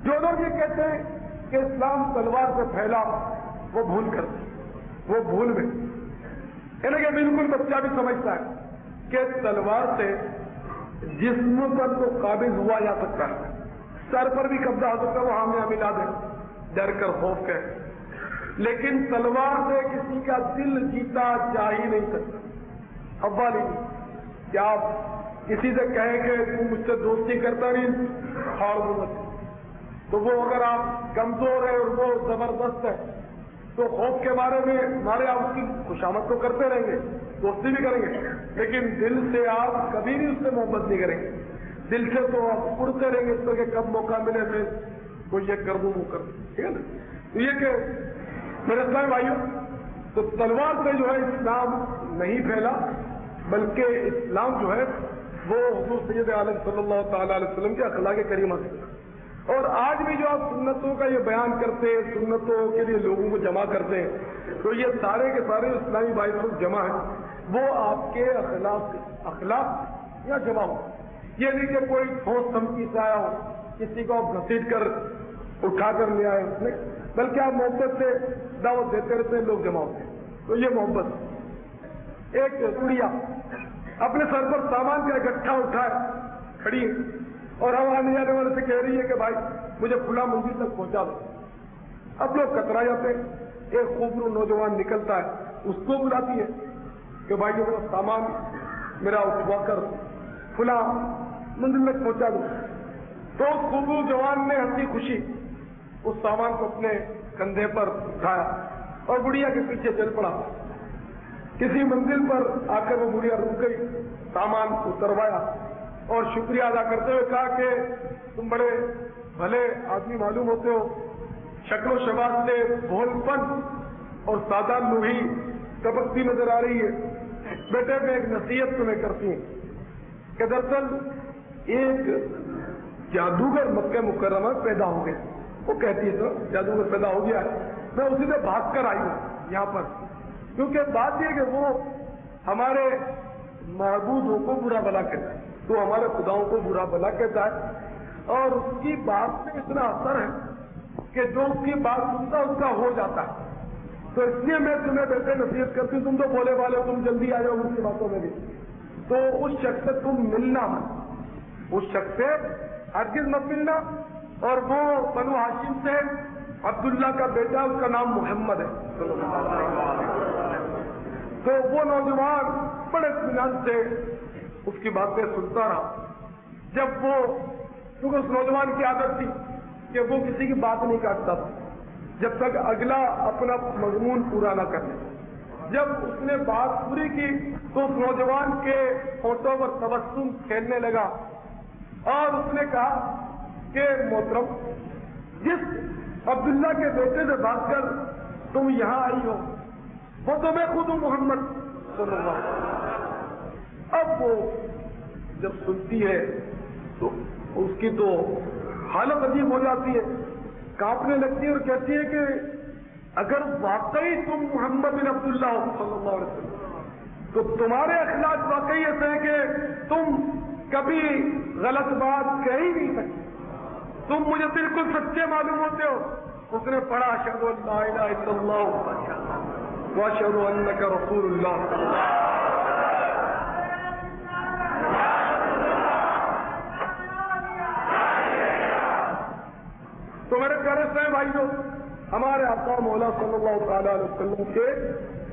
جو لوگ یہ کہتے ہیں کہ اسلام تلوار سے پھیلا وہ بھول کر، وہ بھول میں، یعنی کہ بالکل بچہ بھی سمجھتا ہے کہ تلوار سے جسم پر تو قابض ہوا جا سکتا ہے، سر پر بھی قبضہ ہو سکتا ہے، وہ ہاں ملا دے ڈر کر خوف کے، لیکن تلوار سے کسی کا دل جیتا جا ہی نہیں سکتا. اول کیا آپ کسی سے کہیں کہ تم مجھ سے دوستی کرتا نہیں ہار مت، تو وہ اگر آپ کمزور ہے اور وہ زبردست ہے تو خوف کے بارے میں ہمارے آپ اس کی خوشامد تو کرتے رہیں گے، دوستی بھی کریں گے، لیکن دل سے آپ کبھی بھی اس سے محبت نہیں کریں گے. دل سے تو آپ اڑتے رہیں گے اس طرح کہ کب موقع ملے میں کوئی یہ کر دوں وہ کر دوں. ٹھیک ہے نا؟ تو یہ کہ میرے اسلام بھائیوں، تو تلوار سے جو ہے اسلام نہیں پھیلا، بلکہ اسلام جو ہے وہ حضور سید عالم صلی اللہ تعالیٰ علیہ وسلم کے اخلاق کریمہ سے. اور آج بھی جو آپ سنتوں کا یہ بیان کرتے ہیں، سنتوں کے لیے لوگوں کو جمع کرتے ہیں، تو یہ سارے کے سارے اسلامی بھائی لوگ جمع ہیں، وہ آپ کے اخلاق یا جمع ہو. یہ نہیں کہ کوئی ٹھوس دھمکی سے آیا ہو، کسی کو آپ گھسیٹ کر اٹھا کر لے آئے اس میں، بلکہ آپ محبت سے دعوت دیتے رہتے ہیں، لوگ جمع ہوتے ہیں. تو یہ محبت. ایک گڑیا اپنے سر پر سامان کا اکٹھا اٹھائے کھڑی ہے اور ہم آنے جانے والے سے کہہ رہی ہے کہ بھائی مجھے فلاں منزل تک پہنچا دو. اب لوگ کترا جاتے ہیں. ایک خوبصورت نوجوان نکلتا ہے، اس کو بلاتی ہے کہ بھائی یہ وہ سامان میرا اٹھوا کر فلاں منزل تک پہنچا دو. تو اس خوبصورت جوان نے ہنسی خوشی اس سامان کو اپنے کندھے پر اٹھایا اور گڑیا کے پیچھے چل پڑا. کسی منزل پر آ کر وہ گڑیا رک گئی، سامان اتروایا اور شکریہ ادا کرتے ہوئے کہا کہ تم بڑے بھلے آدمی معلوم ہوتے ہو، شکل و شباب سے بھول پن اور سادہ لوہی ٹپکتی نظر آ رہی ہے. بیٹے میں ایک نصیحت تمہیں کرتی ہوں کہ دراصل ایک جادوگر مکہ مکرمہ پیدا ہو گئے. وہ کہتی ہے تو جادوگر پیدا ہو گیا ہے، میں اسی سے بھاگ کر آئی ہوں یہاں پر، کیونکہ بات یہ کہ وہ ہمارے معبودوں کو برا بلا کہتا ہے، تو ہمارے خداؤں کو برا بلا کہتا ہے، اور اس کی بات میں اتنا اثر ہے کہ جو اس کی بات سنتا اس کا ہو جاتا ہے. تو اس لیے میں تمہیں بیٹے نصیحت کرتی ہوں، تم تو بولے والے ہو، تم جلدی آ جاؤ مجھ کی باتوں میں بھی، تو اس شخص سے تم ملنا مت، اس شخص سے ہرگز مت ملنا. اور وہ بنو ہاشم سے عبداللہ کا بیٹا، اس کا نام محمد ہے. تو وہ نوجوان بڑے اطمینان سے اس کی باتیں سنتا رہا. جب وہ، کیونکہ اس نوجوان کی عادت تھی کہ وہ کسی کی بات نہیں کاٹتا تھا جب تک اگلا اپنا مضمون پورا نہ کر لے. جب اس نے بات پوری کی تو اس نوجوان کے ہونٹوں پر تبسم کھیلنے لگا اور اس نے کہا کہ محترم، جس عبداللہ کے بیٹے سے بات کر تم یہاں آئی ہو وہ تو میں خود ہوں، محمد صلی اللہ علیہ وسلم. اب وہ جب سنتی ہے تو اس کی تو حالت عجیب ہو جاتی ہے، کانپنے لگتی ہے اور کہتی ہے کہ اگر واقعی تم محمد بن عبداللہ ہو صلی اللہ علیہ وسلم تو تمہارے اخلاق واقعی ایسے ہیں کہ تم کبھی غلط بات کہہ ہی نہیں سکتے، تم مجھے بالکل سچے معلوم ہوتے ہو. اس نے پڑھا اشہد ان لا الہ الا اللہ واشہد انک رسول اللہ. تو میرے پیارے سے بھائیوں، ہمارے آقا مولا صلی اللہ تعالی علیہ وسلم کے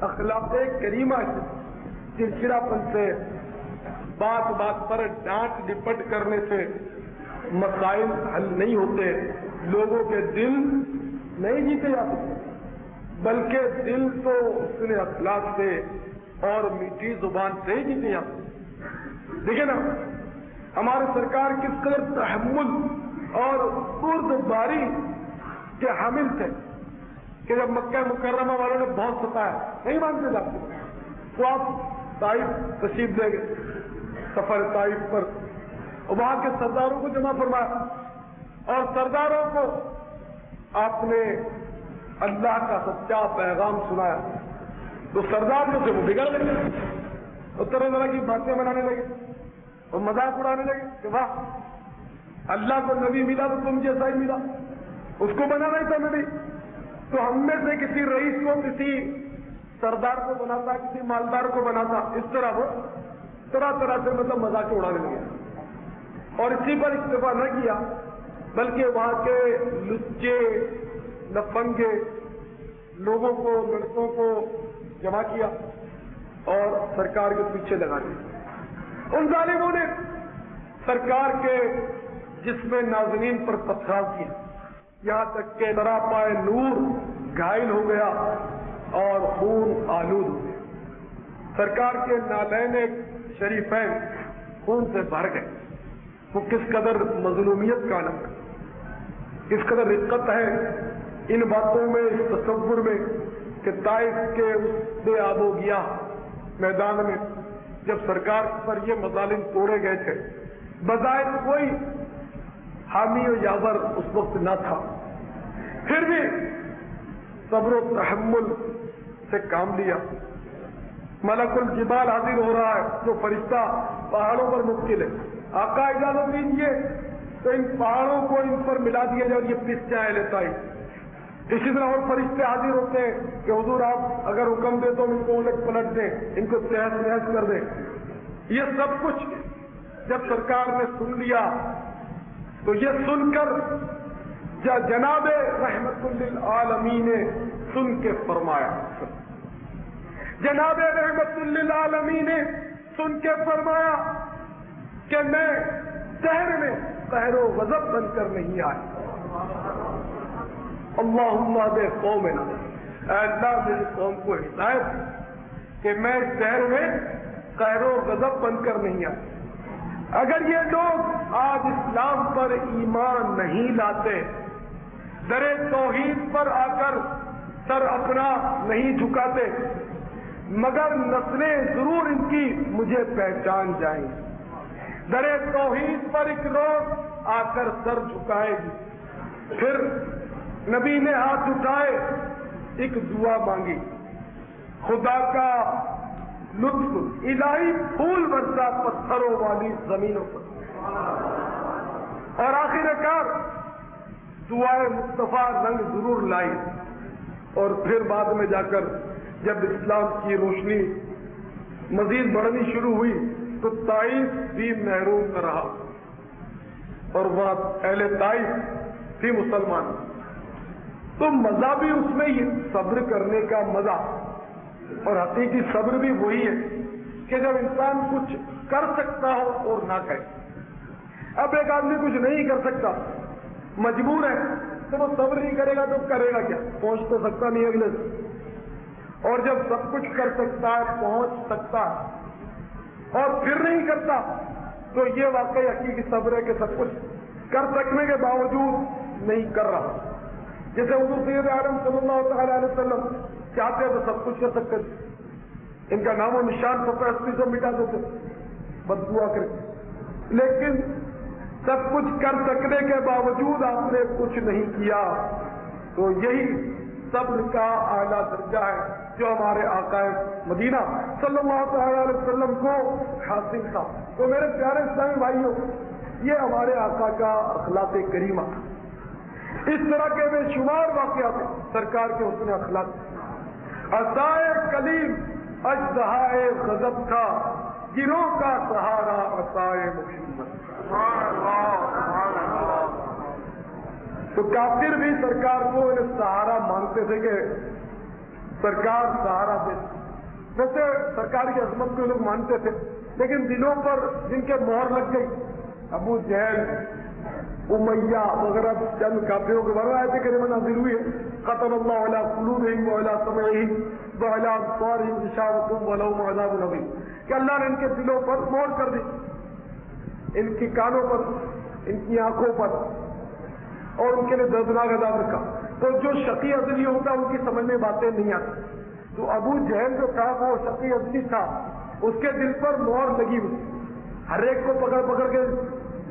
اخلاق کریمہ سے، چڑچڑاپن سے، بات بات پر ڈانٹ ڈپٹ کرنے سے مسائل حل نہیں ہوتے، لوگوں کے دل نہیں جیتے جاتے، بلکہ دل تو اپنے اخلاق سے اور میٹھی زبان سے ہی جیتے جاتے. دیکھیں نا ہمارے سرکار کس قدر تحمل اور بردباری کے حامل تھے کہ جب مکہ مکرمہ والوں نے بہت ستایا، نہیں مانتے جاتے، تو آپ طائف تشریف لے گئے سفر طائف پر، وہاں کے سرداروں کو جمع فرمایا اور سرداروں کو آپ نے اللہ کا سچا پیغام سنایا. تو سردار جو تھے وہ بگڑ گئے اور طرح طرح کی باتیں بنانے لگے اور مذاق اڑانے لگے کہ واہ اللہ کو نبی ملا تو تم جیسا ہی ملا، اس کو بنانا ہی تھا نبی. تو ہم میں سے کسی رئیس کو، کسی سردار کو بناتا، کسی مالدار کو بناتا، اس طرح وہ طرح طرح سے مذاق اڑانے لگے. اور اسی پر اکتفا نہ کیا بلکہ وہاں کے لچے لفنگے لوگوں کو، لڑکوں کو جمع کیا اور سرکار کے پیچھے لگا دیا. ان ظالموں نے سرکار کے جسم نازنین پر پتھراؤ کیا، یہاں تک کہ سراپائے نور گھائل ہو گیا اور خون آلود ہو گیا. سرکار کے نالین شریفین خون سے بھر گئے. وہ کس قدر مظلومیت کا عالم ہے، کس قدر رقت ہے ان باتوں میں، اس تصور میں کہ طائف کے اس بے آب و گیا میدان میں جب سرکار پر یہ مظالم توڑے گئے تھے، بظاہر کوئی حامی و یاور اس وقت نہ تھا، پھر بھی صبر و تحمل سے کام لیا. ملک الجبال حاضر ہو رہا ہے جو فرشتہ پہاڑوں پر مبتلا ہے. آقا اجازت دیجیے تو ان پہاڑوں کو ان پر ملا دیا جائے اور یہ پس جائے لیتا ہی. اسی طرح اور فرشتے حاضر ہوتے ہیں کہ حضور آپ اگر حکم دے تو ان کو الٹ پلٹ دیں، ان کو تہس نہس کر دیں. یہ سب کچھ جب سرکار نے سن لیا تو یہ سن کر جناب رحمت للعالمین نے سن کے فرمایا، جناب رحمت للعالمین نے سن کے فرمایا کہ میں شہر میں قہر و غضب بن کر نہیں آیا. اللہم اہد قومنا، اے اللہ میری قوم کو ہدایت کہ میں شہر میں قہر و غضب بن کر نہیں آیا. اگر یہ لوگ آج اسلام پر ایمان نہیں لاتے، در توحید پر آ کر سر اپنا نہیں جھکاتے، مگر نسلیں ضرور ان کی مجھے پہچان جائیں. در توحید پر ایک روز آ کر سر جھکائے گی. پھر نبی نے ہاتھ اٹھائے، ایک دعا مانگی، خدا کا لطف الہی پھول برسا پتھروں والی زمینوں پر، اور آخر کار دعائے مصطفیٰ رنگ ضرور لائی. اور پھر بعد میں جا کر جب اسلام کی روشنی مزید بڑھنی شروع ہوئی تو طائف بھی محروم رہا اور وہاں اہل طائف بھی مسلمان. تو مزہ بھی اس میں ہی صبر کرنے کا مزہ, اور حقیقی صبر بھی وہی ہے کہ جب انسان کچھ کر سکتا ہو اور نہ کرے. اب ایک آدمی کچھ نہیں کر سکتا, مجبور ہے, تو وہ صبر نہیں کرے گا تو کرے گا کیا؟ پہنچ تو سکتا نہیں اگلے سے. اور جب سب کچھ کر سکتا ہے, پہنچ سکتا ہے اور پھر نہیں کرتا, تو یہ واقعی حقیقی صبر ہے کہ سب کچھ کر سکنے کے باوجود نہیں کر رہا. جیسے حضور سید عالم صلی اللہ تعالی علیہ وسلم چاہتے تو سب کچھ کر سکتے تھے, ان کا نام و نشان 70-80 سے مٹا دیتے بد دعا کر کے, لیکن سب کچھ کر سکنے کے باوجود آپ نے کچھ نہیں کیا. تو یہی صبر کا اعلیٰ درجہ ہے جو ہمارے آقا مدینہ صلی اللہ تعالی علیہ وسلم کو حاصل تھا. تو میرے پیارے اسلامی بھائیوں, یہ ہمارے آقا کا اخلاق کریمہ. اس طرح کے بے شمار واقعات سرکار کے حسن اخلاق. عصائے کلیم اژدہائے غضب تھا, گروہ کا سہارا عصائے محمد. تو کافر بھی سرکار کو سہارا مانتے تھے کہ سرکار سہارا دے. ویسے سرکار کی عظمت کو لوگ مانتے تھے, لیکن دلوں پر جن کے مہر لگ گئی, ابو جہل, امیہ وغیرہ چند کافروں کے بارے آیت کریمہ نازل ہوئی ہے, ختم اللہ علی قلوبہم وعلی سمعہم وعلی ابصارہم غشاوۃ ولہم عذاب عظیم, کہ اللہ نے ان کے دلوں پر مہر کر دی, ان کی کانوں پر, ان کی آنکھوں پر, اور ان کے لیے دردناک عذاب رکھا. تو جو شقی ازلی ہوتا ان کی سمجھ میں باتیں نہیں آتی. تو ابو جہل جو تھا وہ شقی ازلی تھا, اس کے دل پر مہر لگی ہوئی. ہر ایک کو پکڑ پکڑ کے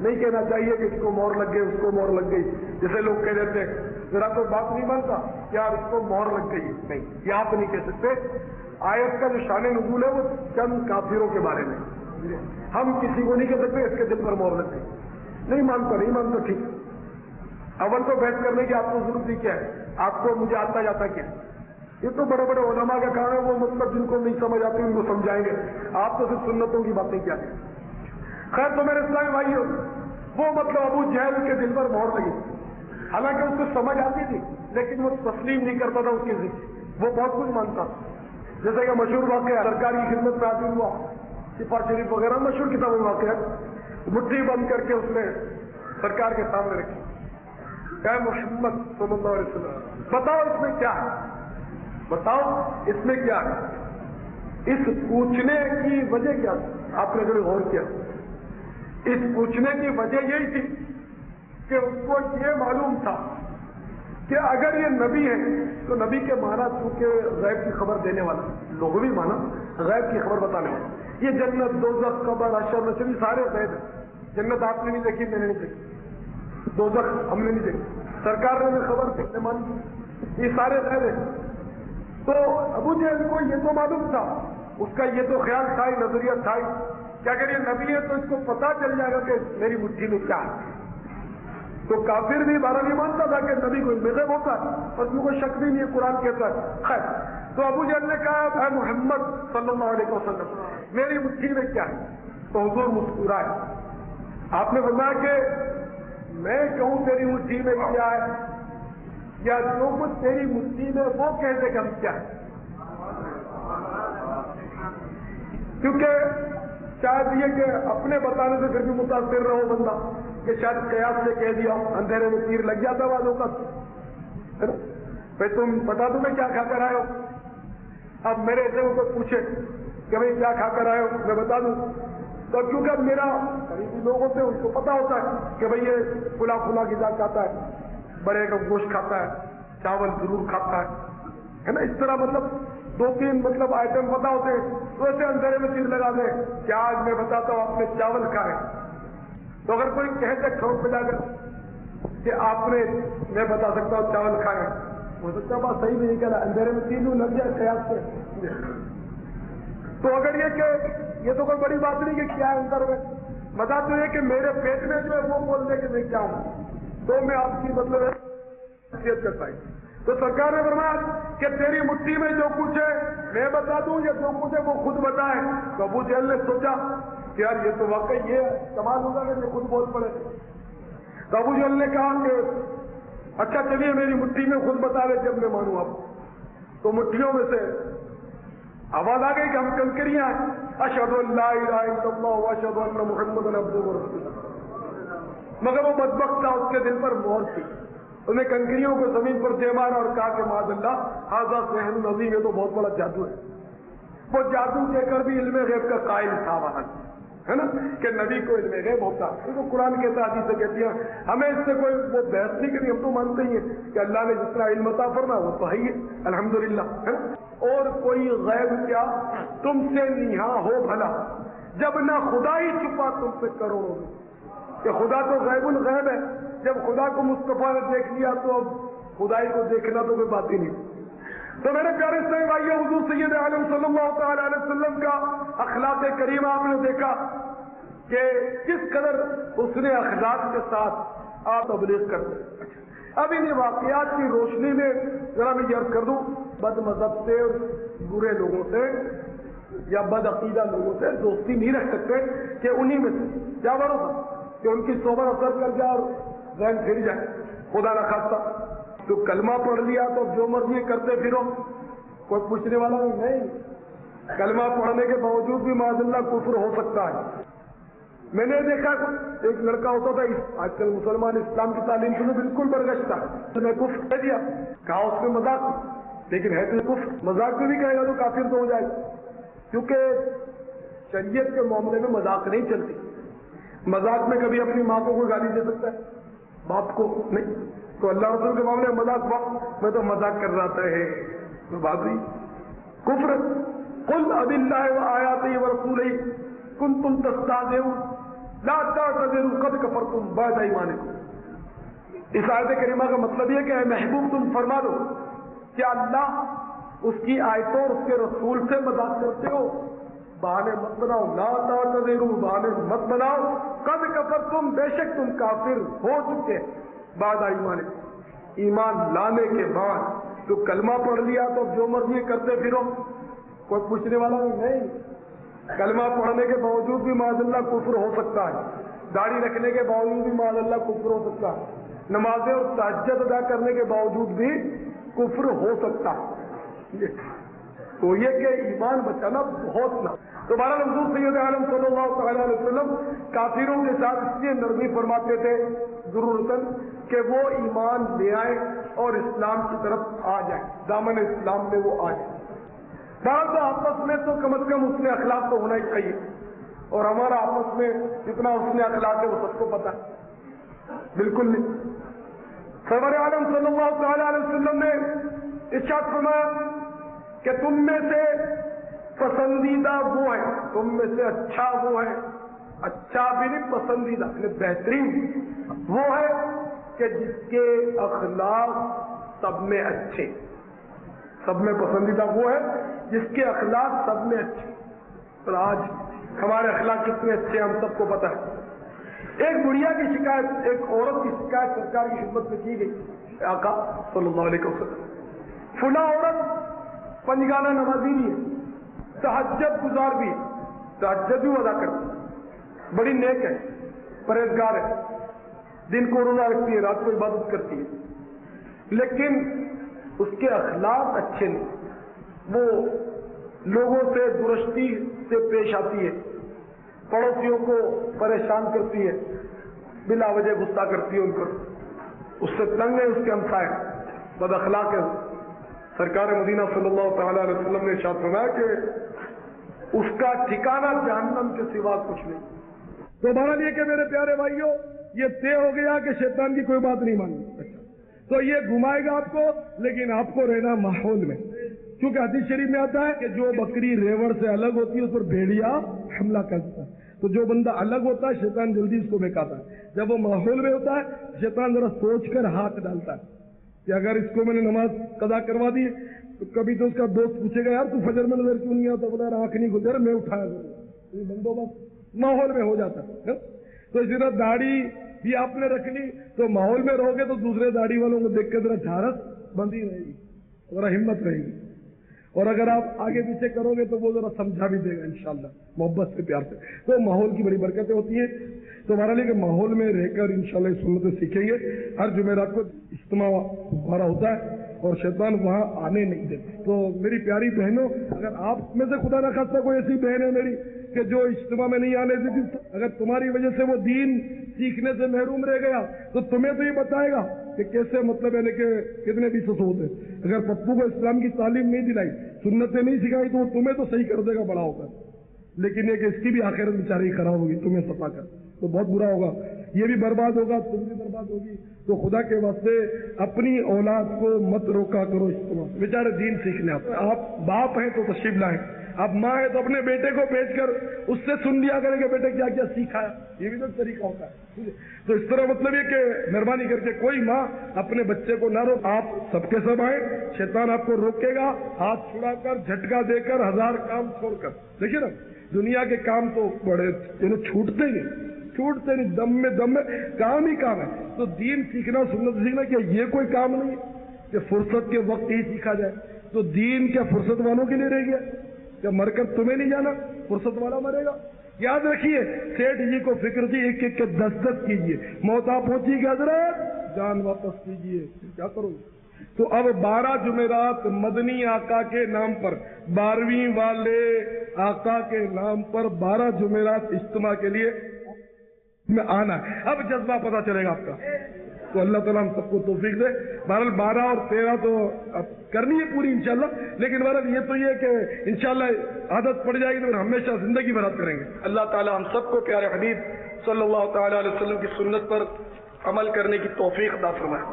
نہیں کہنا چاہیے کہ اس کو مہر لگ گئی, اس کو مہر لگ گئی. جیسے لوگ کہہ دیتے ذرا کوئی بات نہیں مانتا یار اس کو مہر لگ گئی. نہیں, یہ آپ نہیں کہہ سکتے. آیت کا جو شان نزول ہے وہ چند کافروں کے بارے میں, ہم کسی کو نہیں کہہ سکتے اس کے دل پر مہر لگ گئی. نہیں مانتا ٹھیک. اول تو بحث کرنے کی آپ کو ضرورت نہیں, کیا ہے آپ کو مجھے آتا جاتا کیا. یہ تو بڑے بڑے علماء کا کام ہے, وہ مطلب جن کو نہیں سمجھ آتی ان کو سمجھائیں گے. آپ تو صرف سنتوں کی باتیں کیا ہیں. خیر, تو میرے اسلامی بھائیوں, وہ مطلب ابو جہل کے دل پر مہر لگی. حالانکہ اس کو سمجھ آتی تھی لیکن وہ تسلیم نہیں کرتا تھا اس کی ذکر. وہ بہت کچھ مانتا. جیسے کہ مشہور واقعہ سرکار کی خدمت میں حاضر ہوا, شفا شریف وغیرہ مشہور کتابوں میں واقعہ, مٹھی بند کر کے اس نے سرکار کے سامنے رکھی. کہ محمد صلی اللہ علیہ وسلم, بتاؤ اس میں کیا ہے, بتاؤ اس میں کیا ہے. اس پوچھنے کی وجہ کیا تھی؟ آپ نے کبھی غور کیا؟ اس پوچھنے کی وجہ یہی تھی کہ اس کو یہ معلوم تھا کہ اگر یہ نبی ہے تو نبی کے معنی چونکہ غیب کی خبر دینے والا, لغوی معنی غیب کی خبر بتانے والا. یہ جنت, دوزخ, قبر, حشر, نشر سارے غیب ہیں. جنت آپ نے نہیں دیکھی, میں نے نہیں دیکھی. دوزخ ہم نے نہیں دیکھی, سرکار نے خبر دیکھنے مانی, یہ سارے غیب ہیں. تو ابو جہل کو یہ تو معلوم تھا, اس کا یہ تو خیال تھا, نظریہ تھا کہ اگر یہ نبی ہے تو اس کو پتا چل جائے گا کہ میری مٹھی میں کیا ہے. تو کافر بھی بارہ نہیں مانتا تھا کہ نبی کو غیب ہوتا ہے, اور اس میں کوئی شک بھی نہیں ہے, قرآن کہتا ہے. خیر, تو ابو جہل نے کہا اے محمد صلی اللہ علیہ وسلم میری مٹھی میں کیا ہے. تو حضور مسکرائے. آپ نے فرمایا کہ میں کہوں تیری مٹھی میں کیا ہے, یا جو کچھ تیری مٹھی میں وہ کہتے کہ ہم کیا ہے. کیونکہ شاید یہ کہ اپنے بتانے سے پھر بھی متاثر رہو بندہ, کہ شاید قیاس سے کہہ دیا, اندھیرے میں تیر لگ جاتا والوں کا. تم بتا دو میں کیا کھا کر آئے ہو. اب میرے ایسے کو پوچھے کہ بھائی کیا کھا کر آئے ہو, میں بتا دوں. تو کیونکہ اب میرا قریبی لوگ ہوتے ہیں ان کو پتا ہوتا ہے کہ بھائی یہ پھلا پھلا غذا کھاتا ہے, بڑے کا گوشت کھاتا ہے, چاول ضرور کھاتا ہے نا. اس طرح مطلب 2-3 مطلب آئٹم پتا ہوتے ہیں, تو ایسے اندھیرے میں تیر لگا دیں کہ آج میں بتاتا ہوں آپ نے چاول کھائے. تو اگر کوئی کہتے کھڑوں پہ جا کر کہ آپ نے, میں بتا سکتا ہوں چاول کھائے, ہو سکتا ہے بات صحیح نہیں کہہ رہا, اندھیرے میں تیر لگ جائے خیال سے. تو اگر یہ کہ یہ تو کوئی بڑی بات نہیں کہ کیا ہے اندر میں, بتا تو یہ کہ میرے پیٹ میں جو ہے وہ بول دے کہ میں کیا ہوں, تو میں آپ کی مطلب حیثیت کرتا ہوں. تو سرکار نے فرمایا کہ تیری مٹھی میں جو کچھ ہے میں بتا دوں یا جو کچھ ہے وہ خود بتائے؟ تو ابو جہل نے سوچا کہ یار یہ تو واقعی یہ کمال ہوگا کہ یہ خود بول پڑے. تو ابو جہل نے کہا کہ اچھا چلیے میری مٹھی میں خود بتا دے جب میں مانوں آپ. تو مٹھیوں میں سے آواز آ گئی کہ ہم کنکریاں ہیں. اشہد ان لا الہ الا اللہ واشہد ان محمد عبدہ ورسولہ. مگر وہ بدبخت تھا, اس کے دل پر مہر تھی. انہیں کنکریوں کو زمین پر دے مارا اور کہا کہ معاذ اللہ ھذا سحر عظیم, یہ تو بہت بڑا جادو ہے. وہ جادو کہہ کر بھی علم غیب کا قائل تھا وہاں, ہے نا, کہ نبی کو علم غیب ہوتا. تو قرآن کہتا, حدیث کہتی ہیں, ہمیں اس سے کوئی وہ بحث نہیں کرنی. ہم تو مانتے ہی ہیں کہ اللہ نے جس طرح علم عطا فرمایا وہ تو ہے ہی الحمدللہ, ہے نا. اور کوئی غیب کیا تم سے نہا ہو بھلا, جب نہ خدا ہی چھپا تم سے کروڑوں میں. کہ خدا تو غیب الغیب ہے, جب خدا کو مصطفیٰ نے دیکھ لیا تو اب خدائی کو دیکھنا تو کوئی بات ہی نہیں. تو میرے پیارے اسلامی بھائیو, حضور سید عالم صلی اللہ تعالی علیہ وسلم کا اخلاق کریم آپ نے دیکھا کہ کس قدر حسن اخلاق کے ساتھ آپ تبلیغ کرتے. اب ان واقعات کی روشنی میں ذرا میں یہ عرض کر دوں, بد مذہب سے اور برے لوگوں سے یا بد عقیدہ لوگوں سے دوستی نہیں رکھ سکتے کہ انہی میں سے کیا بھروسہ کہ ان کی صحبت اثر کر جائے اور ذہن پھر جائے, خدا نہ خواستہ. تو کلمہ پڑھ لیا تو جو مرضی کرتے پھرو, کوئی پوچھنے والا نہیں. کلمہ پڑھنے کے باوجود بھی معاذ اللہ کفر ہو سکتا ہے. میں نے دیکھا ایک لڑکا ہوتا تھا, آج کل مسلمان اسلام کی تعلیم سے بالکل برگشت تھا, تو میں کفر کہہ دیا, کہا اس میں مذاق, لیکن ہے تو کفر. مذاق میں بھی کہے گا تو کافر تو ہو جائے گا, کیونکہ شریعت کے معاملے میں مذاق نہیں چلتی. مذاق میں کبھی اپنی ماں کو کوئی گالی دے سکتا ہے, باپ کو نہیں. تو اللہ رسول کے معاملے میں مذاق, میں تو مذاق کر رہا تھا, ہے تو بات ہوئی کفر. قل اب اللہ و آیاتہ و رسولہ کنتم تستہزئون لا تعتذروا قد کفرتم بعد ایمانکم. اس آیت کریمہ کا مطلب یہ کہ اے محبوب تم فرما دو کہ اللہ, اس کی آیتوں اور اس کے رسول سے مذاق کرتے ہو, بہانے مت بناؤ. لا تعتذروا, بہانے مت بناؤ. قد کفرتم, بے شک تم کافر ہو چکے بعد ایمان, ایمان لانے کے بعد. تو کلمہ پڑھ لیا تو جو مرضی کرتے پھرو, کوئی پوچھنے والا نہیں. کلمہ پڑھنے کے باوجود بھی معاذ اللہ کفر ہو سکتا ہے. داڑھی رکھنے کے باوجود بھی معاذ اللہ کفر ہو سکتا ہے. نمازیں اور تہجد ادا کرنے کے باوجود بھی کفر ہو سکتا ہے. تو یہ کہ ایمان بچانا بہت نہ. تو بہرحال حضور سید عالم صلی اللہ تعالی علیہ وسلم کافروں کے ساتھ اس لیے نرمی فرماتے تھے ضرورتاً کہ وہ ایمان لے آئے اور اسلام کی طرف آ جائیں, دامن اسلام میں وہ آ جائیں. بہرحال تو آپس میں تو کم از کم حسن اخلاق تو ہونا ہی چاہیے, اور ہمارا آپس میں جتنا حسن اخلاق ہے وہ سب کو پتہ ہے, بالکل نہیں. سرور عالم صلی اللہ تعالی علیہ وسلم نے ارشاد فرمایا کہ تم میں سے پسندیدہ وہ ہے, تم میں سے اچھا وہ ہے, اچھا بھی نہیں پسندیدہ یعنی بہترین وہ ہے کہ جس کے اخلاق سب میں اچھے. سب میں پسندیدہ وہ ہے جس کے اخلاق سب میں اچھے. اور آج ہمارے اخلاق کتنے اچھے ہیں ہم سب کو پتہ ہے. ایک بڑھیا کی شکایت, ایک عورت کی شکایت سرکار کی خدمت میں کی گئی, آقا صلی اللہ علیہ وسلم, فلاں عورت پنجگانہ نمازی بھی ہے, تہجد گزار بھی ہے, تہجد بھی ادا کرتی ہے, بڑی نیک ہے, پرہیزگار ہے, دن کو روزہ رکھتی ہے, رات کو عبادت کرتی ہے, لیکن اس کے اخلاق اچھے نہیں. وہ لوگوں سے درستی سے پیش آتی ہے, پڑوسیوں کو پریشان کرتی ہے, بلا وجہ غصہ کرتی ہے ان پر, اس سے تنگ ہے اس کے ہمسائے, بد اخلاق ہے. سرکار مدینہ صلی اللہ تعالی علیہ وسلم نے ارشاد فرمایا کہ اس کا ٹھکانہ جہنم کے سوا کچھ نہیں. تو بہرحال یہ کہ میرے پیارے بھائیوں, یہ طے ہو گیا کہ شیطان کی کوئی بات نہیں ماننی. تو یہ گھمائے گا آپ کو, لیکن آپ کو رہنا ماحول میں, کیونکہ حدیث شریف میں آتا ہے کہ جو بکری ریوڑ سے الگ ہوتی ہے اس پر بھیڑیا حملہ کرتا ہے. تو جو بندہ الگ ہوتا ہے شیطان جلدی اس کو بہکاتا ہے. جب وہ ماحول میں ہوتا ہے شیطان ذرا سوچ کر ہاتھ ڈالتا ہے کہ اگر اس کو میں نے نماز قضا کروا دی تو کبھی تو اس کا دوست پوچھے گا یار تو فجر میں نظر کیوں نہیں آتا, بولا آنکھ نہیں گزر, میں اٹھایا کروں. یہ بندوبست ماحول میں ہو جاتا ہے. تو اسی طرح داڑھی بھی آپ نے رکھ لی تو ماحول میں رہو گے تو دوسرے داڑھی والوں کو دیکھ کے ذرا جھارس بندی رہے گی، ذرا ہمت رہے گی، اور اگر آپ آگے پیچھے کرو گے تو وہ ذرا سمجھا بھی دے گا انشاءاللہ محبت سے، پیار سے. تو ماحول کی بڑی برکتیں ہوتی ہیں. تو ہمارا لیے کہ ماحول میں رہ کر انشاءاللہ اس سنتیں سیکھیں گے. ہر جمعرات کو اجتماع ہمارا ہوتا ہے اور شیطان وہاں آنے نہیں دیتے. تو میری پیاری بہنوں، اگر آپ میں سے خدا نہ خواستہ کوئی ایسی بہن ہے میری کہ جو اجتماع میں نہیں آنے دیتی، اگر تمہاری وجہ سے وہ دین سیکھنے سے محروم رہ گیا تو تمہیں تو یہ بتائے گا کہ کیسے مطلب یعنی کہ کتنے بھی سسود ہیں. اگر پپو کو اسلام کی تعلیم نہیں دلائی، سنتیں نہیں سکھائی، تو وہ تمہیں تو صحیح کر دے گا بڑا ہو کر، لیکن یہ کہ اس کی بھی آخرت بیچاری خراب ہوگی تمہیں ستا کر، تو بہت برا ہوگا. یہ بھی برباد ہوگا، تم بھی برباد ہوگی. تو خدا کے واسطے اپنی اولاد کو مت روکا کرو اجتماع. بیچارے دین سیکھنے آتے ہیں. آپ باپ ہیں تو تشریف لائیں، آپ ماں ہیں تو اپنے بیٹے کو بھیج کر اس سے سن لیا کریں کہ بیٹے کیا کیا سیکھا ہے. یہ بھی تو طریقہ ہوتا ہے. تو اس طرح مطلب یہ کہ مہربانی کر کے کوئی ماں اپنے بچے کو نہ روک. آپ سب کے سب آئیں، شیطان آپ کو روکے گا ہاتھ چھڑا کر، جھٹکا دے کر، ہزار کام چھوڑ کر. دیکھیے نا دنیا کے کام تو بڑے چھوٹتے نہیں، دم میں کام ہی کام ہے. تو دین سیکھنا، سنت سیکھنا، کیا یہ کوئی کام نہیں کہ فرصت کے وقت ہی سیکھا جائے؟ تو دین کیا فرصت والوں کے لیے رہ گیا؟ کیا مر کر تمہیں نہیں جانا؟ فرصت والا مرے گا. یاد رکھیے سیٹھ جی کو فکر تھی، ایک ایک کے 10 کیجیے، موت آپ پہنچی کہ حضرت جان واپس کیجیے، کیا کرو گے؟ تو اب 12 جمعرات مدنی آقا کے نام پر، 12ویں والے آقا کے نام پر 12 جمعرات اجتماع کے لیے میں آنا ہے. اب جذبہ پتہ چلے گا آپ کا. تو اللہ تعالیٰ ہم سب کو توفیق دے. بہرحال 12 اور 13 تو اب کرنی ہے پوری انشاءاللہ، لیکن بہرحال یہ تو یہ کہ انشاءاللہ عادت پڑ جائے گی تو ہمیشہ زندگی بھر کریں گے. اللہ تعالیٰ ہم سب کو پیارے حبیب صلی اللہ تعالیٰ علیہ وسلم کی سنت پر عمل کرنے کی توفیق عطا فرمائے.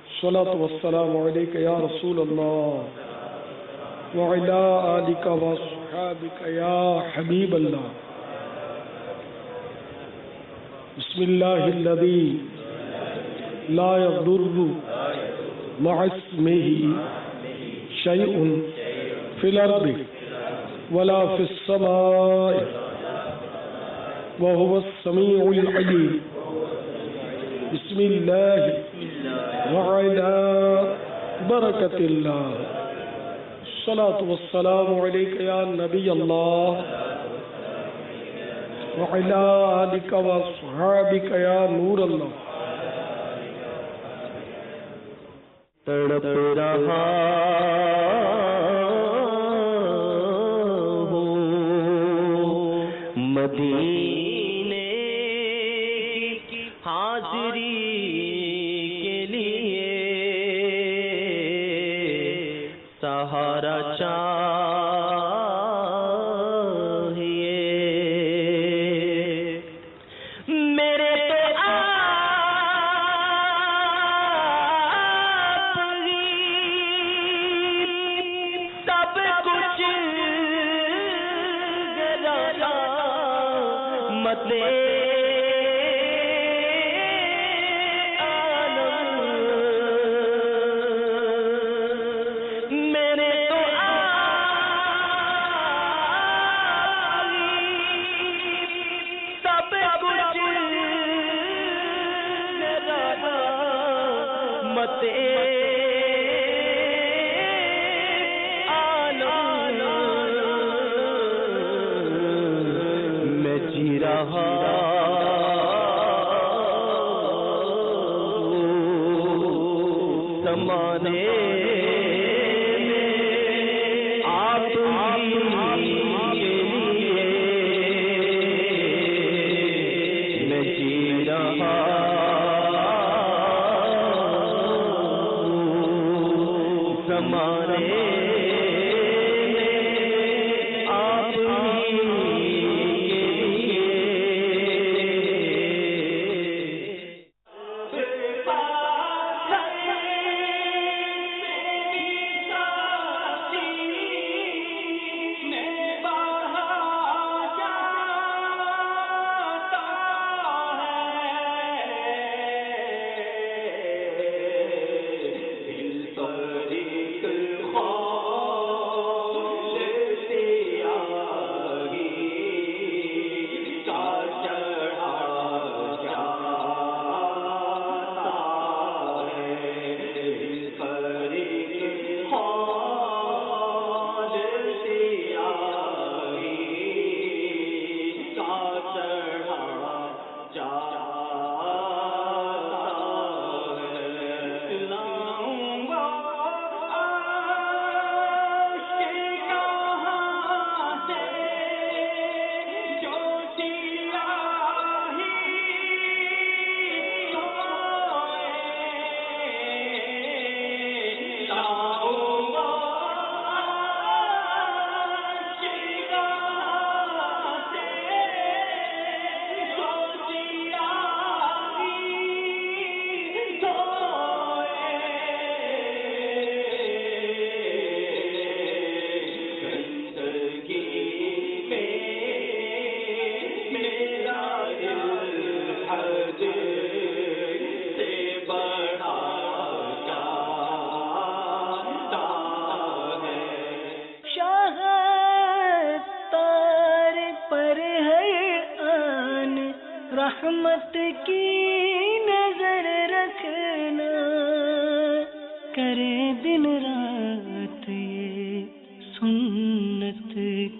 الصلاۃ والسلام علیک یا رسول اللہ وعلی آلک واصحابک یا حبیب اللہ. بسم اللہ الذی لا یضر مع اسمہ شیء فی الارض ولا فی السماء وهو السمیع العلیم. بسم اللہ وعلی برکت اللہ. الصلاۃ والسلام علیک یا نبی اللہ وعلی آلک واصحابک یا نور اللہ. تڑپ رہا ہوں مدینے کی حاضری کے لیے، سہارا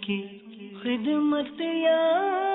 کی خدمت یا